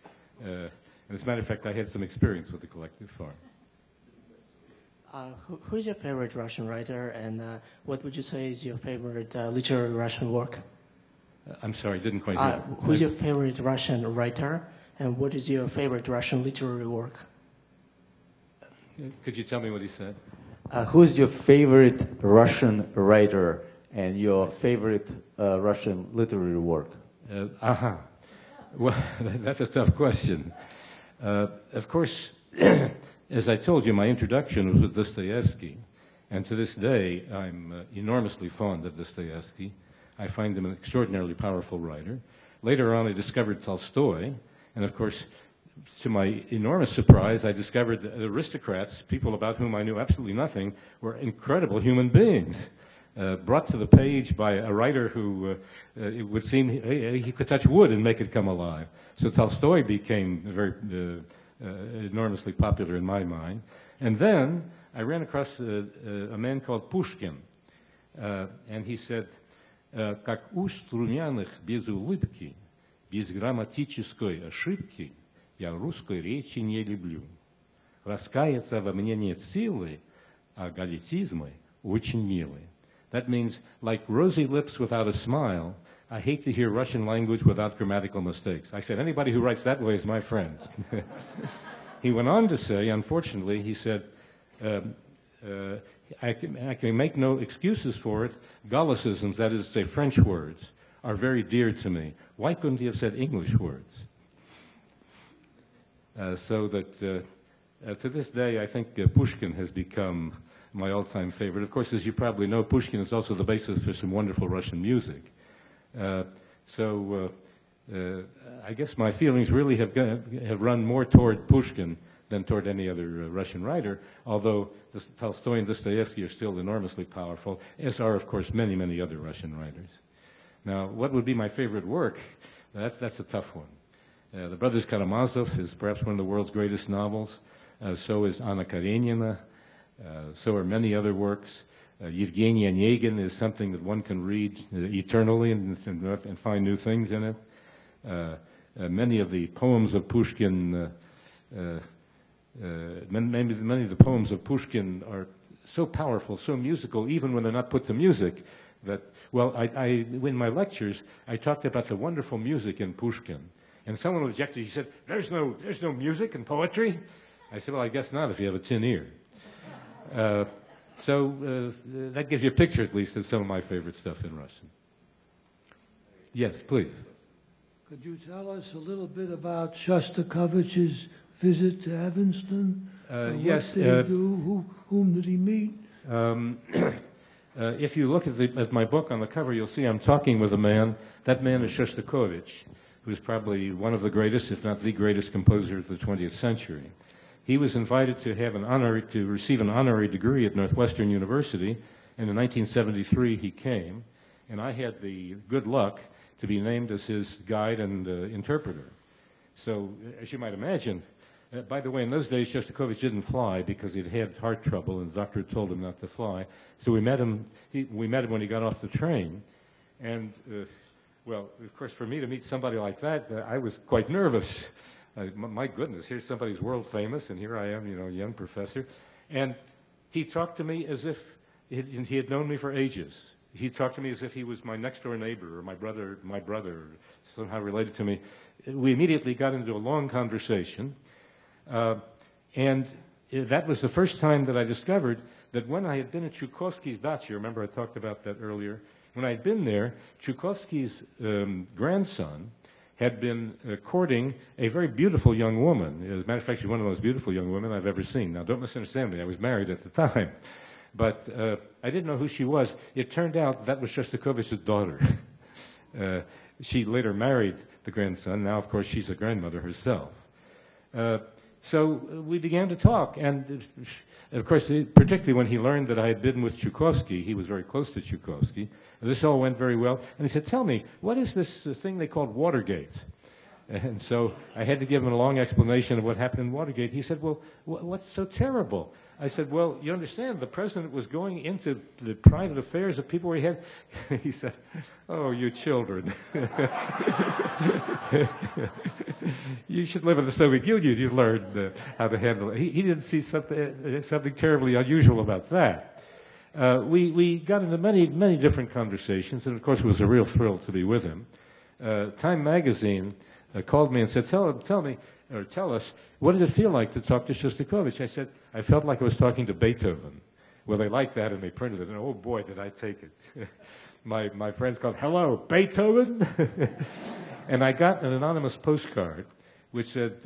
And as a matter of fact, I had some experience with the collective farm. Who's your favorite Russian writer, and what would you say is your favorite literary Russian work? I'm sorry, I didn't quite hear. Who's your favorite Russian writer, and what is your favorite Russian literary work? Could you tell me what he said? Who's your favorite Russian writer and your favorite Russian literary work? Well, that's a tough question. Of course, as I told you, my introduction was with Dostoevsky, and to this day, I'm enormously fond of Dostoevsky. I find him an extraordinarily powerful writer. Later on, I discovered Tolstoy, and of course, to my enormous surprise, I discovered that aristocrats, people about whom I knew absolutely nothing, were incredible human beings, brought to the page by a writer who, it would seem, he could touch wood and make it come alive. So Tolstoy became very enormously popular in my mind. And then I ran across a man called Pushkin, and he said, «Как уст румяных без улыбки, без грамматической ошибки, я русской речи не люблю. Раскаяться во мне нет силы, а галлицизмы очень милы». That means, like rosy lips without a smile, I hate to hear Russian language without grammatical mistakes. I said, anybody who writes that way is my friend. He went on to say, unfortunately, he said, I can make no excuses for it. Gallicisms, that is to say French words, are very dear to me. Why couldn't he have said English words? so that to this day, I think Pushkin has become my all-time favorite. Of course, as you probably know, Pushkin is also the basis for some wonderful Russian music. I guess my feelings really have run more toward Pushkin than toward any other Russian writer, although Tolstoy and Dostoevsky are still enormously powerful, as are, of course, many, many other Russian writers. Now, what would be my favorite work? That's a tough one. The Brothers Karamazov is perhaps one of the world's greatest novels. So is Anna Karenina. So are many other works. Yevgeny Onegin is something that one can read eternally and find new things in it. Many of the poems of Pushkin, many of the poems of Pushkin are so powerful, so musical, even when they're not put to music, that, well, in my lectures, I talked about the wonderful music in Pushkin. And someone objected. He said, there's no music in poetry? I said, well, I guess not if you have a tin ear. That gives you a picture, at least, of some of my favorite stuff in Russian. Yes, please. Could you tell us a little bit about Shostakovich's visit to Evanston? Yes. What did he do? Whom did he meet? If you look at my book on the cover, you'll see I'm talking with a man. That man is Shostakovich, who's probably one of the greatest, if not the greatest, composer of the 20th century. He was invited to receive an honorary degree at Northwestern University, and in 1973 he came, and I had the good luck to be named as his guide and interpreter. So, as you might imagine, by the way, in those days Shostakovich didn't fly because he'd had heart trouble, and the doctor had told him not to fly. So we met him. We met him when he got off the train, and well, of course, for me to meet somebody like that, I was quite nervous. My goodness, here's somebody who's world famous, and here I am, a young professor. And he talked to me as if he had known me for ages. He talked to me as if he was my next-door neighbor or my brother, somehow related to me. We immediately got into a long conversation, and that was the first time that I discovered that when I had been at Chukovsky's dacha, remember I talked about that earlier, when I had been there, Chukovsky's grandson had been courting a very beautiful young woman. As a matter of fact, she's one of the most beautiful young women I've ever seen. Now, don't misunderstand me. I was married at the time. But I didn't know who she was. It turned out that was Shostakovich's daughter. She later married the grandson. Now, of course, she's a grandmother herself. So we began to talk. And, of course, particularly when he learned that I had been with Chukovsky, he was very close to Chukovsky. This all went very well. And he said, tell me, what is this thing they called Watergate? And so I had to give him a long explanation of what happened in Watergate. He said, well, what's so terrible? I said, well, you understand, the president was going into the private affairs of people he had. He said, oh, you children. You should live in the Soviet Union. You've learned how to handle it. He didn't see something terribly unusual about that. We got into many, many different conversations, and of course it was a real thrill to be with him. Time magazine called me and said, tell us, what did it feel like to talk to Shostakovich? I said, I felt like I was talking to Beethoven. Well, they liked that, and they printed it, and oh boy, did I take it. My friends called, hello, Beethoven? And I got an anonymous postcard, which said,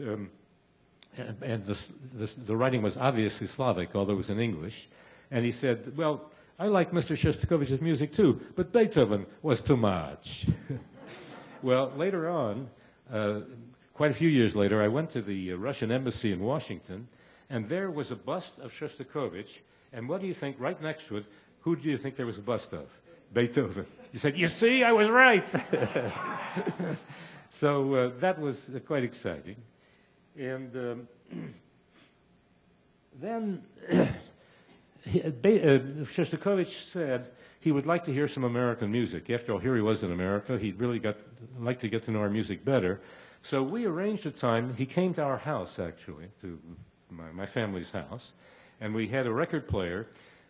and the writing was obviously Slavic, although it was in English. And he said, well, I like Mr. Shostakovich's music too, but Beethoven was too much. Well, later on, quite a few years later, I went to the Russian embassy in Washington, and there was a bust of Shostakovich, and what do you think, right next to it, who do you think there was a bust of? Beethoven. He said, you see, I was right. So that was quite exciting. And then Shostakovich said he would like to hear some American music. After all, here he was in America. He'd really like to get to know our music better. So we arranged a time. He came to our house, actually, to my family's house, and we had a record player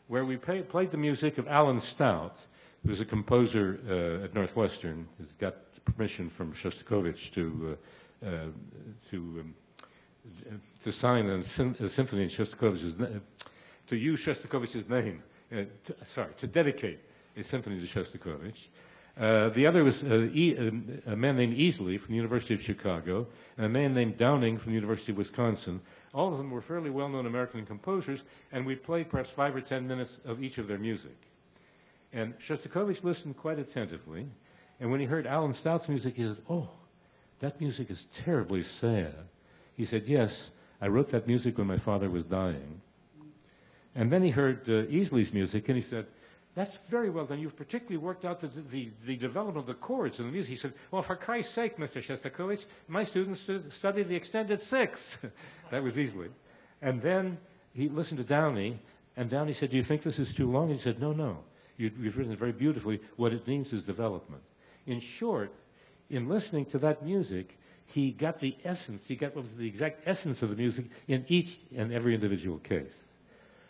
where we played the music of Alan Stout, who was a composer at Northwestern, who's got permission from Shostakovich to sign a symphony in Shostakovich's to use Shostakovich's name, to dedicate a symphony to Shostakovich. The other was a man named Easley from the University of Chicago, and a man named Downing from the University of Wisconsin. All of them were fairly well-known American composers, and we played perhaps 5 or 10 minutes of each of their music. And Shostakovich listened quite attentively, and when he heard Alan Stout's music, he said, "Oh, that music is terribly sad." He said, "Yes, I wrote that music when my father was dying." And then he heard Easley's music, and he said, "That's very well done. You've particularly worked out the development of the chords in the music." He said, "Well, for Christ's sake, Mr. Shostakovich, my students studied the extended sixth." That was Easley. And then he listened to Downey, and Downey said, "Do you think this is too long?" He said, "No, no. You've written it very beautifully. What it means is development." In short, in listening to that music, he got the essence, he got what was the exact essence of the music in each and every individual case.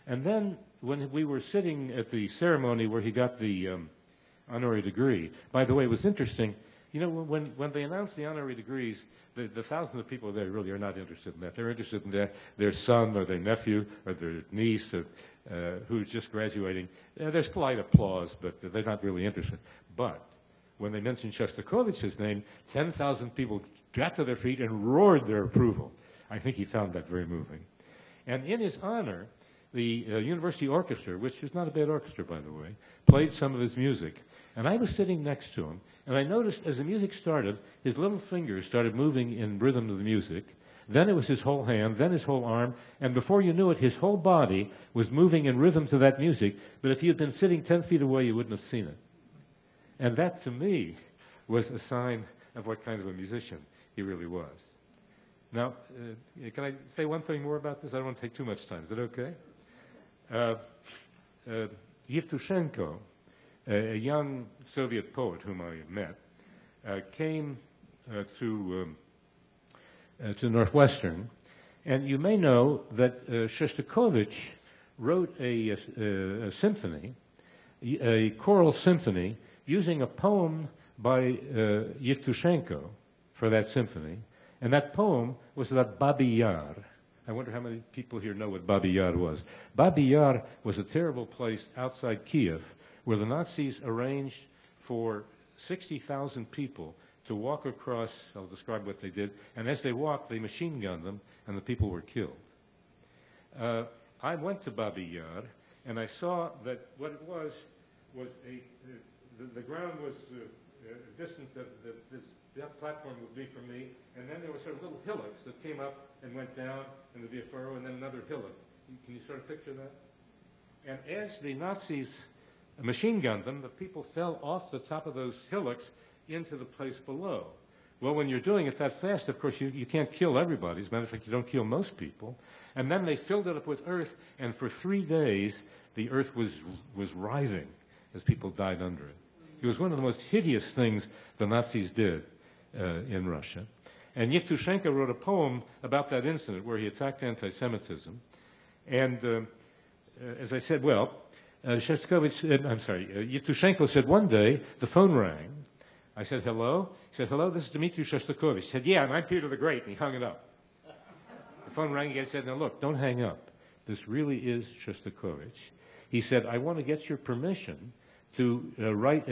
And then when we were sitting at the ceremony where he got the honorary degree, by the way, it was interesting, you know, when they announced the honorary degrees, the thousands of people there really are not interested in that. They're interested in their son or their nephew or their niece who's just graduating. There's polite applause, but they're not really interested. But when they mentioned Shostakovich's name, 10,000 people got to their feet and roared their approval. I think he found that very moving. And in his honor, the University Orchestra, which is not a bad orchestra, by the way, played some of his music. And I was sitting next to him, and I noticed as the music started, his little fingers started moving in rhythm to the music. Then it was his whole hand, then his whole arm, and before you knew it, his whole body was moving in rhythm to that music. But if you had been sitting 10 feet away, you wouldn't have seen it. And that, to me, was a sign of what kind of a musician he really was. Now, can I say one thing more about this? I don't want to take too much time. Is that okay? Yevtushenko, a young Soviet poet whom I met, came to Northwestern, and you may know that Shostakovich wrote a symphony, a choral symphony, using a poem by Yevtushenko for that symphony, and that poem was about Babi Yar. I wonder how many people here know what Babi Yar was. Babi Yar was a terrible place outside Kiev where the Nazis arranged for 60,000 people to walk across. I'll describe what they did. And as they walked, they machine gunned them, and the people were killed. I went to Babi Yar, and I saw that what it was the ground was a distance that that platform would be from me, and then there were sort of little hillocks that came up and went down, and there'd be a furrow, and then another hillock. Can you sort of picture that? And as the Nazis machine gunned them, the people fell off the top of those hillocks into the place below. Well, when you're doing it that fast, of course, you can't kill everybody. As a matter of fact, you don't kill most people. And then they filled it up with earth, and for 3 days, the earth was writhing as people died under it. It was one of the most hideous things the Nazis did in Russia. And Yevtushenko wrote a poem about that incident where he attacked anti-Semitism. And as I said, Yevtushenko said one day, the phone rang. I said, "Hello?" He said, "Hello, this is Dmitry Shostakovich." He said, "Yeah, and I'm Peter the Great," and he hung it up. The phone rang again. He said, "Now look, don't hang up. This really is Shostakovich." He said, "I want to get your permission to write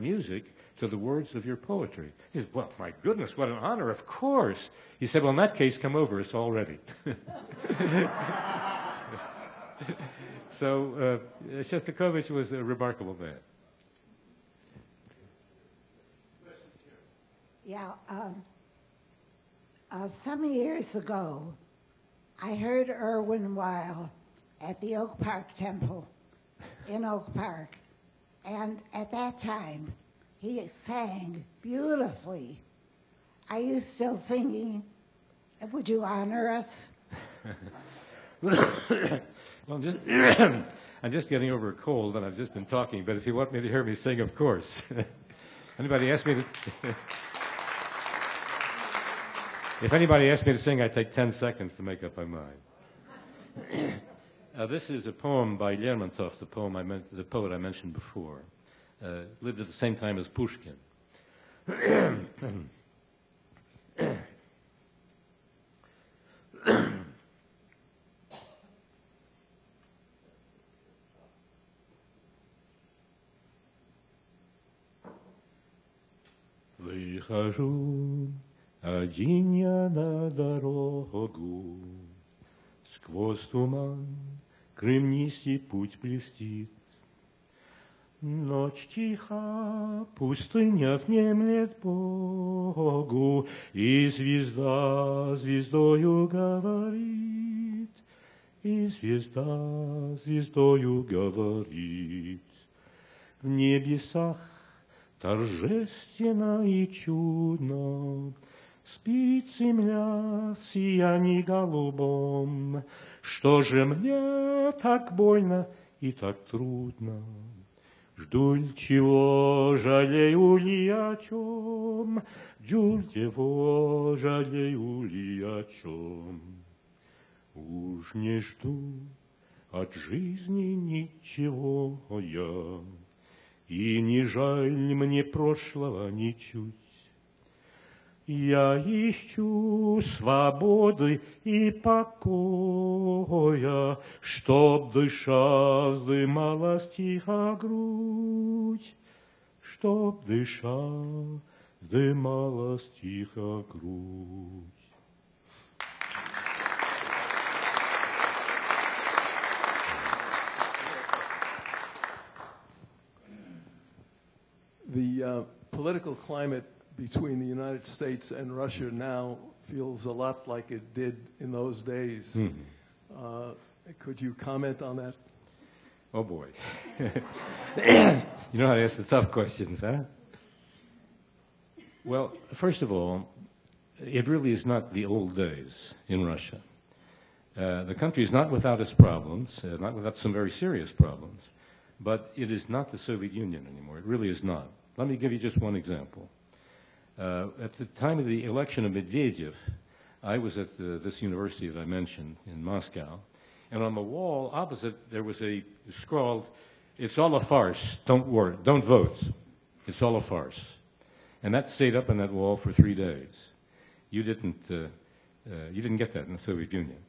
music to the words of your poetry." He said, "Well, my goodness, what an honor, of course." He said, "Well, in that case, come over, it's all ready." So Shostakovich was a remarkable man. Yeah, some years ago, I heard Irwin Weil at the Oak Park Temple in Oak Park. And at that time, he sang beautifully. Are you still singing? Would you honor us? Well, I'm just getting over a cold, and I've just been talking, but if you want me to hear me sing, of course. Anybody ask me to... If anybody asks me to sing, I take 10 seconds to make up my mind. This is a poem by Lermontov, the poet I mentioned before. Lived at the same time as Pushkin. Выхожу один я на дорогу, сквозь туман кремнистый путь блестит. Ночь тиха, пустыня внемлет Богу, и звезда звездою говорит, и звезда звездою говорит. В небесах торжественно и чудно спит земля с сиянием голубом. Что же мне так больно и так трудно? Жду ли чего, жалею ли о чем? Жду чего, жалею ли о чем? Уж не жду от жизни ничего я, и не жаль мне прошлого ничуть. Я ищу свободы и покоя, чтоб дыша вздымалась тихо грудь, чтоб дыша вздымалась тихо грудь. The political climate between the United States and Russia now feels a lot like it did in those days. Could you comment on that? Oh, boy. You know how to ask the tough questions, huh? Well, first of all, it really is not the old days in Russia. The country is not without its problems, not without some very serious problems, but it is not the Soviet Union anymore. It really is not. Let me give you just one example. At the time of the election of Medvedev, I was at this university that I mentioned in Moscow, and on the wall opposite there was a scrawled, "It's all a farce, don't worry, don't vote. It's all a farce." And that stayed up on that wall for 3 days. You didn't get that in the Soviet Union.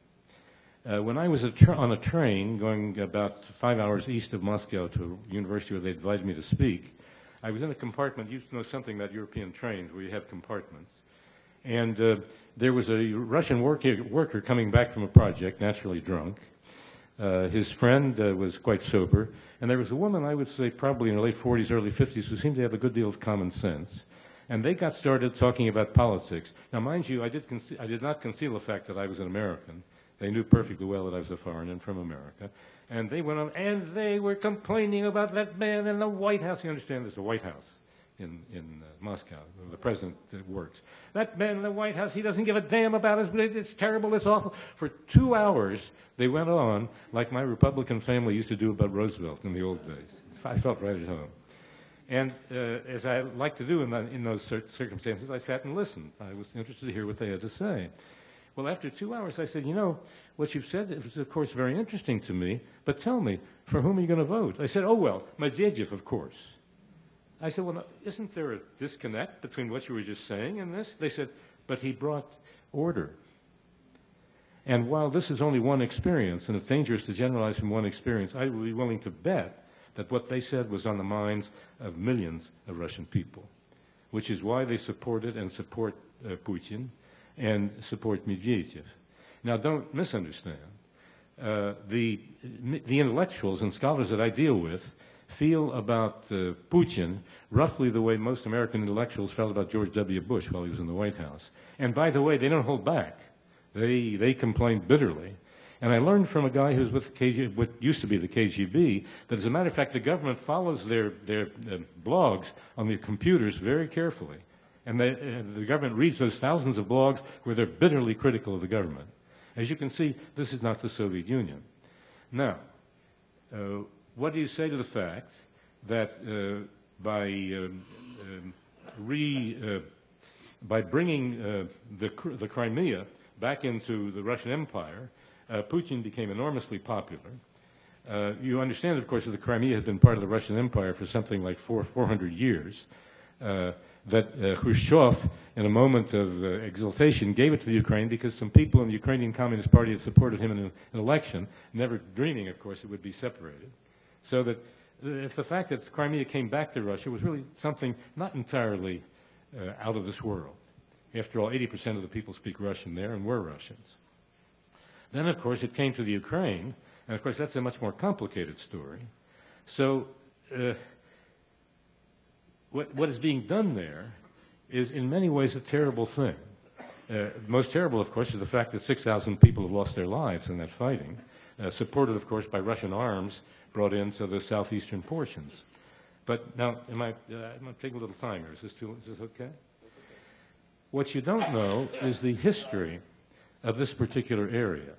When I was on a train going about 5 hours east of Moscow to a university where they invited me to speak, I was in a compartment. You know something about European trains where you have compartments. And there was a Russian worker coming back from a project, naturally drunk. His friend was quite sober. And there was a woman, I would say probably in her late 40s, early 50s, who seemed to have a good deal of common sense. And they got started talking about politics. Now, mind you, I did not conceal the fact that I was an American. They knew perfectly well that I was a foreigner and from America. And they went on, and they were complaining about that man in the White House. You understand, there's a White House in Moscow, where the president works. That man in the White House, he doesn't give a damn about us, but it's terrible, it's awful. For 2 hours, they went on like my Republican family used to do about Roosevelt in the old days. I felt right at home. And as I like to do in those circumstances, I sat and listened. I was interested to hear what they had to say. Well, after 2 hours, I said, you know, what you've said is, of course, very interesting to me, but tell me, for whom are you going to vote? They said, oh, well, Medvedev, of course. I said, well, isn't there a disconnect between what you were just saying and this? They said, but he brought order. And while this is only one experience, and it's dangerous to generalize from one experience, I would be willing to bet that what they said was on the minds of millions of Russian people, which is why they supported and support Putin and support Medvedev. Now, don't misunderstand. The intellectuals and scholars that I deal with feel about Putin roughly the way most American intellectuals felt about George W. Bush while he was in the White House. And by the way, they don't hold back. They complain bitterly. And I learned from a guy who's with what used to be the KGB, that as a matter of fact, the government follows their blogs on their computers very carefully. And the government reads those thousands of blogs where they're bitterly critical of the government. As you can see, this is not the Soviet Union. Now, what do you say to the fact that by bringing the Crimea back into the Russian Empire, Putin became enormously popular? You understand, of course, that the Crimea had been part of the Russian Empire for something like 400 years. That Khrushchev, in a moment of exultation, gave it to the Ukraine because some people in the Ukrainian Communist Party had supported him in an election, never dreaming, of course, it would be separated. So that if the fact that Crimea came back to Russia was really something not entirely out of this world. After all, 80% of the people speak Russian there and were Russians. Then, of course, it came to the Ukraine, and of course that's a much more complicated story. So what is being done there is in many ways a terrible thing. Most terrible, of course, is the fact that 6,000 people have lost their lives in that fighting, supported, of course, by Russian arms brought into the southeastern portions. But now, I'm going to take a little time here. Is this okay? What you don't know is the history of this particular area.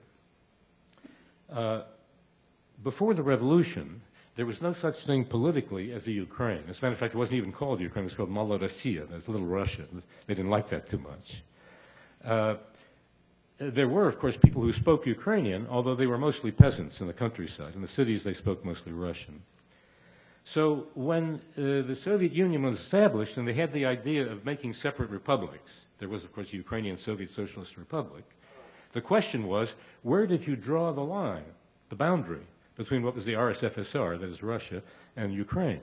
Before the revolution, there was no such thing politically as the Ukraine. As a matter of fact, it wasn't even called Ukraine. It was called Malorossiya. That's Little Russia. They didn't like that too much. There were, of course, people who spoke Ukrainian, although they were mostly peasants in the countryside. In the cities, they spoke mostly Russian. So when the Soviet Union was established and they had the idea of making separate republics, there was, of course, the Ukrainian Soviet Socialist Republic, the question was, where did you draw the line, the boundary, between what was the RSFSR, that is Russia, and Ukraine?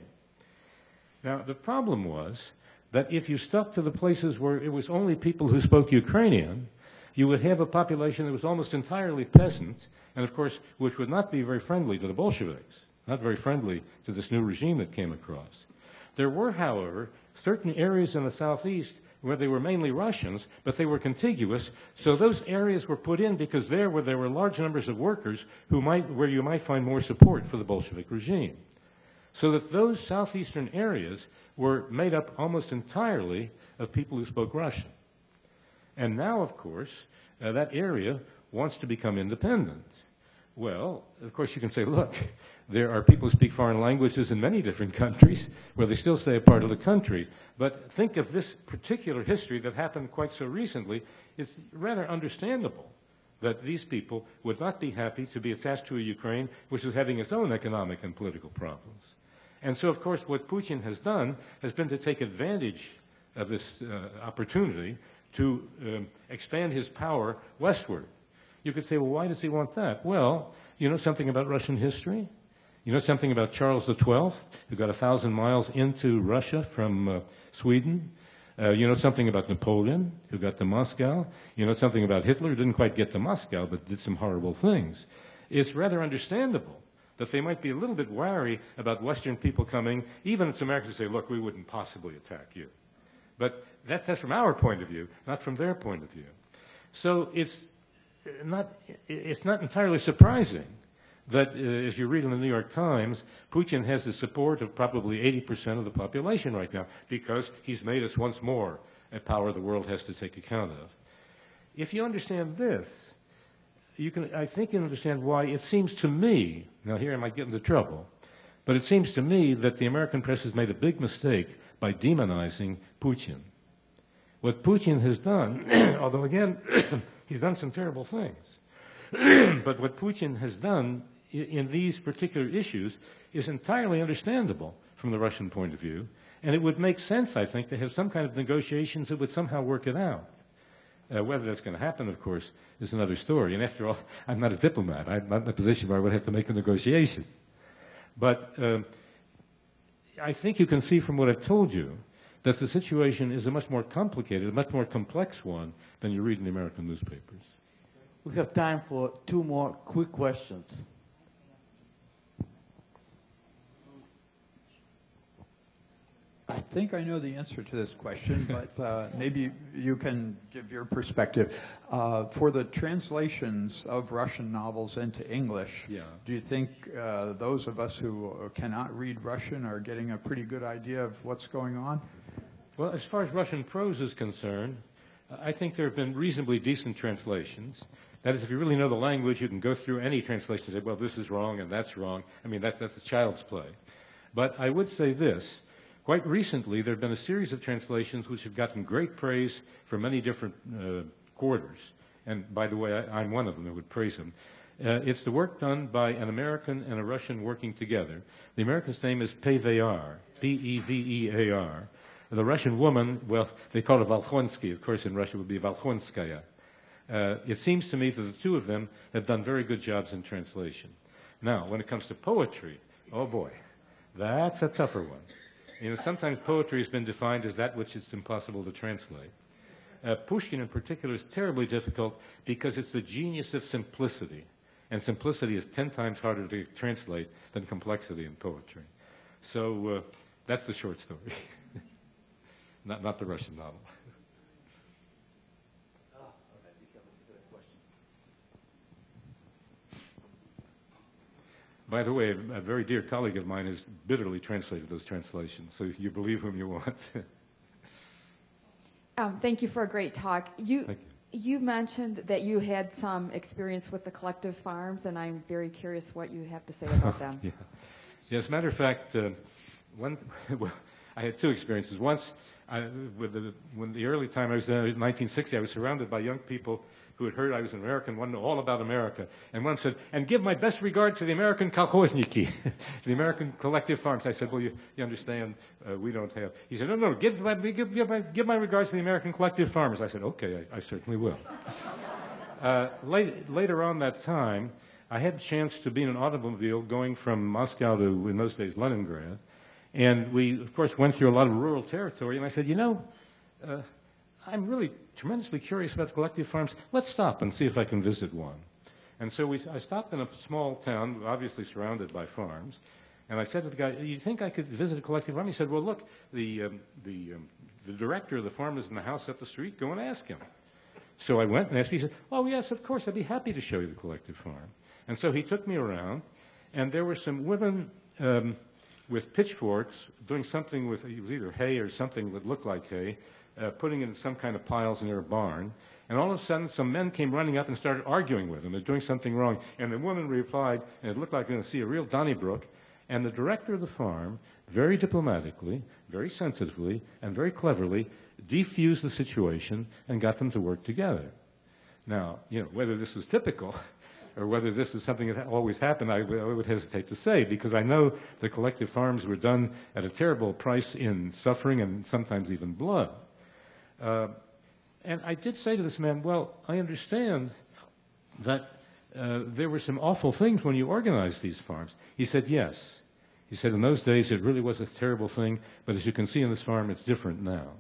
Now, the problem was that if you stuck to the places where it was only people who spoke Ukrainian, you would have a population that was almost entirely peasant, and of course, which would not be very friendly to the Bolsheviks, not very friendly to this new regime that came across. There were, however, certain areas in the southeast where they were mainly Russians, but they were contiguous, so those areas were put in because there were large numbers of workers where you might find more support for the Bolshevik regime. So that those southeastern areas were made up almost entirely of people who spoke Russian. And now, of course, that area wants to become independent. Well, of course, you can say, look, there are people who speak foreign languages in many different countries where they still stay a part of the country. But think of this particular history that happened quite so recently. It's rather understandable that these people would not be happy to be attached to a Ukraine which is having its own economic and political problems. And so, of course, what Putin has done has been to take advantage of this opportunity to expand his power westward. You could say, well, why does he want that? Well, you know something about Russian history? You know something about Charles XII, who got 1,000 miles into Russia from Sweden? You know something about Napoleon, who got to Moscow? You know something about Hitler, who didn't quite get to Moscow, but did some horrible things. It's rather understandable that they might be a little bit wary about Western people coming, even as Americans say, look, we wouldn't possibly attack you. But that's from our point of view, not from their point of view. So it's not entirely surprising that, as you read in the New York Times, Putin has the support of probably 80% of the population right now because he's made us once more a power the world has to take account of. If you understand this, I think you understand why it seems to me, now here I might get into trouble, but it seems to me that the American press has made a big mistake by demonizing Putin. What Putin has done, although again, he's done some terrible things, but what Putin has done in these particular issues is entirely understandable from the Russian point of view, and it would make sense, I think, to have some kind of negotiations that would somehow work it out. Whether that's going to happen, of course, is another story. And after all, I'm not a diplomat. I'm not in a position where I would have to make the negotiations. But I think you can see from what I've told you that the situation is a much more complicated, a much more complex one than you read in the American newspapers. We have time for 2 more quick questions. I think I know the answer to this question, but maybe you can give your perspective. For the translations of Russian novels into English, do you think those of us who cannot read Russian are getting a pretty good idea of what's going on? Well, as far as Russian prose is concerned, I think there have been reasonably decent translations. That is, if you really know the language, you can go through any translation and say, well, this is wrong and that's wrong. I mean, that's a child's play. But I would say this. Quite recently, there have been a series of translations which have gotten great praise from many different quarters. And by the way, I'm one of them that would praise them. It's the work done by an American and a Russian working together. The American's name is Pevear, P-E-V-E-A-R. The Russian woman, well, they call it Volkhonsky. Of course, in Russia it would be Volkhonskaya. It seems to me that the two of them have done very good jobs in translation. Now, when it comes to poetry, oh boy, that's a tougher one. You know, sometimes poetry has been defined as that which it's impossible to translate. Pushkin in particular is terribly difficult because it's the genius of simplicity. And simplicity is 10 times harder to translate than complexity in poetry. So that's the short story, not the Russian novel. By the way, a very dear colleague of mine has bitterly translated those translations, so you believe whom you want. Thank you for a great talk. Thank you. You mentioned that you had some experience with the collective farms, and I'm very curious what you have to say about them. Yeah, as a matter of fact, well, I had two experiences. Once, when the early time I was there in 1960, I was surrounded by young people who had heard I was an American, wanted to know all about America. And one said, and give my best regard to the American kolkhozniki, the American collective farms. I said, well, you understand, we don't have. He said, no, give my regards to the American collective farmers. I said, okay, I certainly will. Later on that time, I had the chance to be in an automobile going from Moscow to, in those days, Leningrad. And we, of course, went through a lot of rural territory. And I said, I'm really tremendously curious about the collective farms. Let's stop and see if I can visit one. And so I stopped in a small town, obviously surrounded by farms. And I said to the guy, you think I could visit a collective farm? He said, well, look, the director of the farm is in the house up the street. Go and ask him. So I went and asked him. He said, oh, yes, of course, I'd be happy to show you the collective farm. And so he took me around, and there were some women with pitchforks doing something with, it was either hay or something that looked like hay, putting it in some kind of piles near a barn. And all of a sudden, some men came running up and started arguing with them. They're doing something wrong. And the woman replied, and it looked like going to see a real Donnybrook. And the director of the farm, very diplomatically, very sensitively, and very cleverly, defused the situation and got them to work together. Now, whether this was typical or whether this is something that always happened, I would hesitate to say, because I know the collective farms were done at a terrible price in suffering and sometimes even blood. And I did say to this man, well, I understand that there were some awful things when you organized these farms. He said, yes. He said, in those days it really was a terrible thing, but as you can see in this farm, it's different now.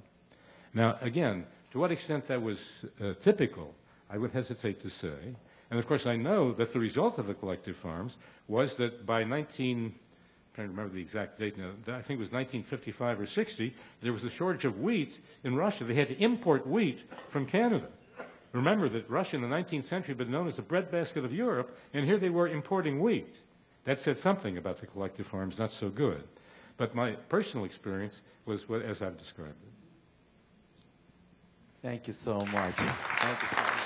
Now, again, to what extent that was typical, I would hesitate to say. And, of course, I know that the result of the collective farms was that by I'm trying to remember the exact date now, I think it was 1955 or 60, there was a shortage of wheat in Russia. They had to import wheat from Canada. Remember that Russia in the 19th century had been known as the breadbasket of Europe, and here they were importing wheat. That said something about the collective farms, not so good. But my personal experience was as I've described it. Thank you so much. Thank you so much.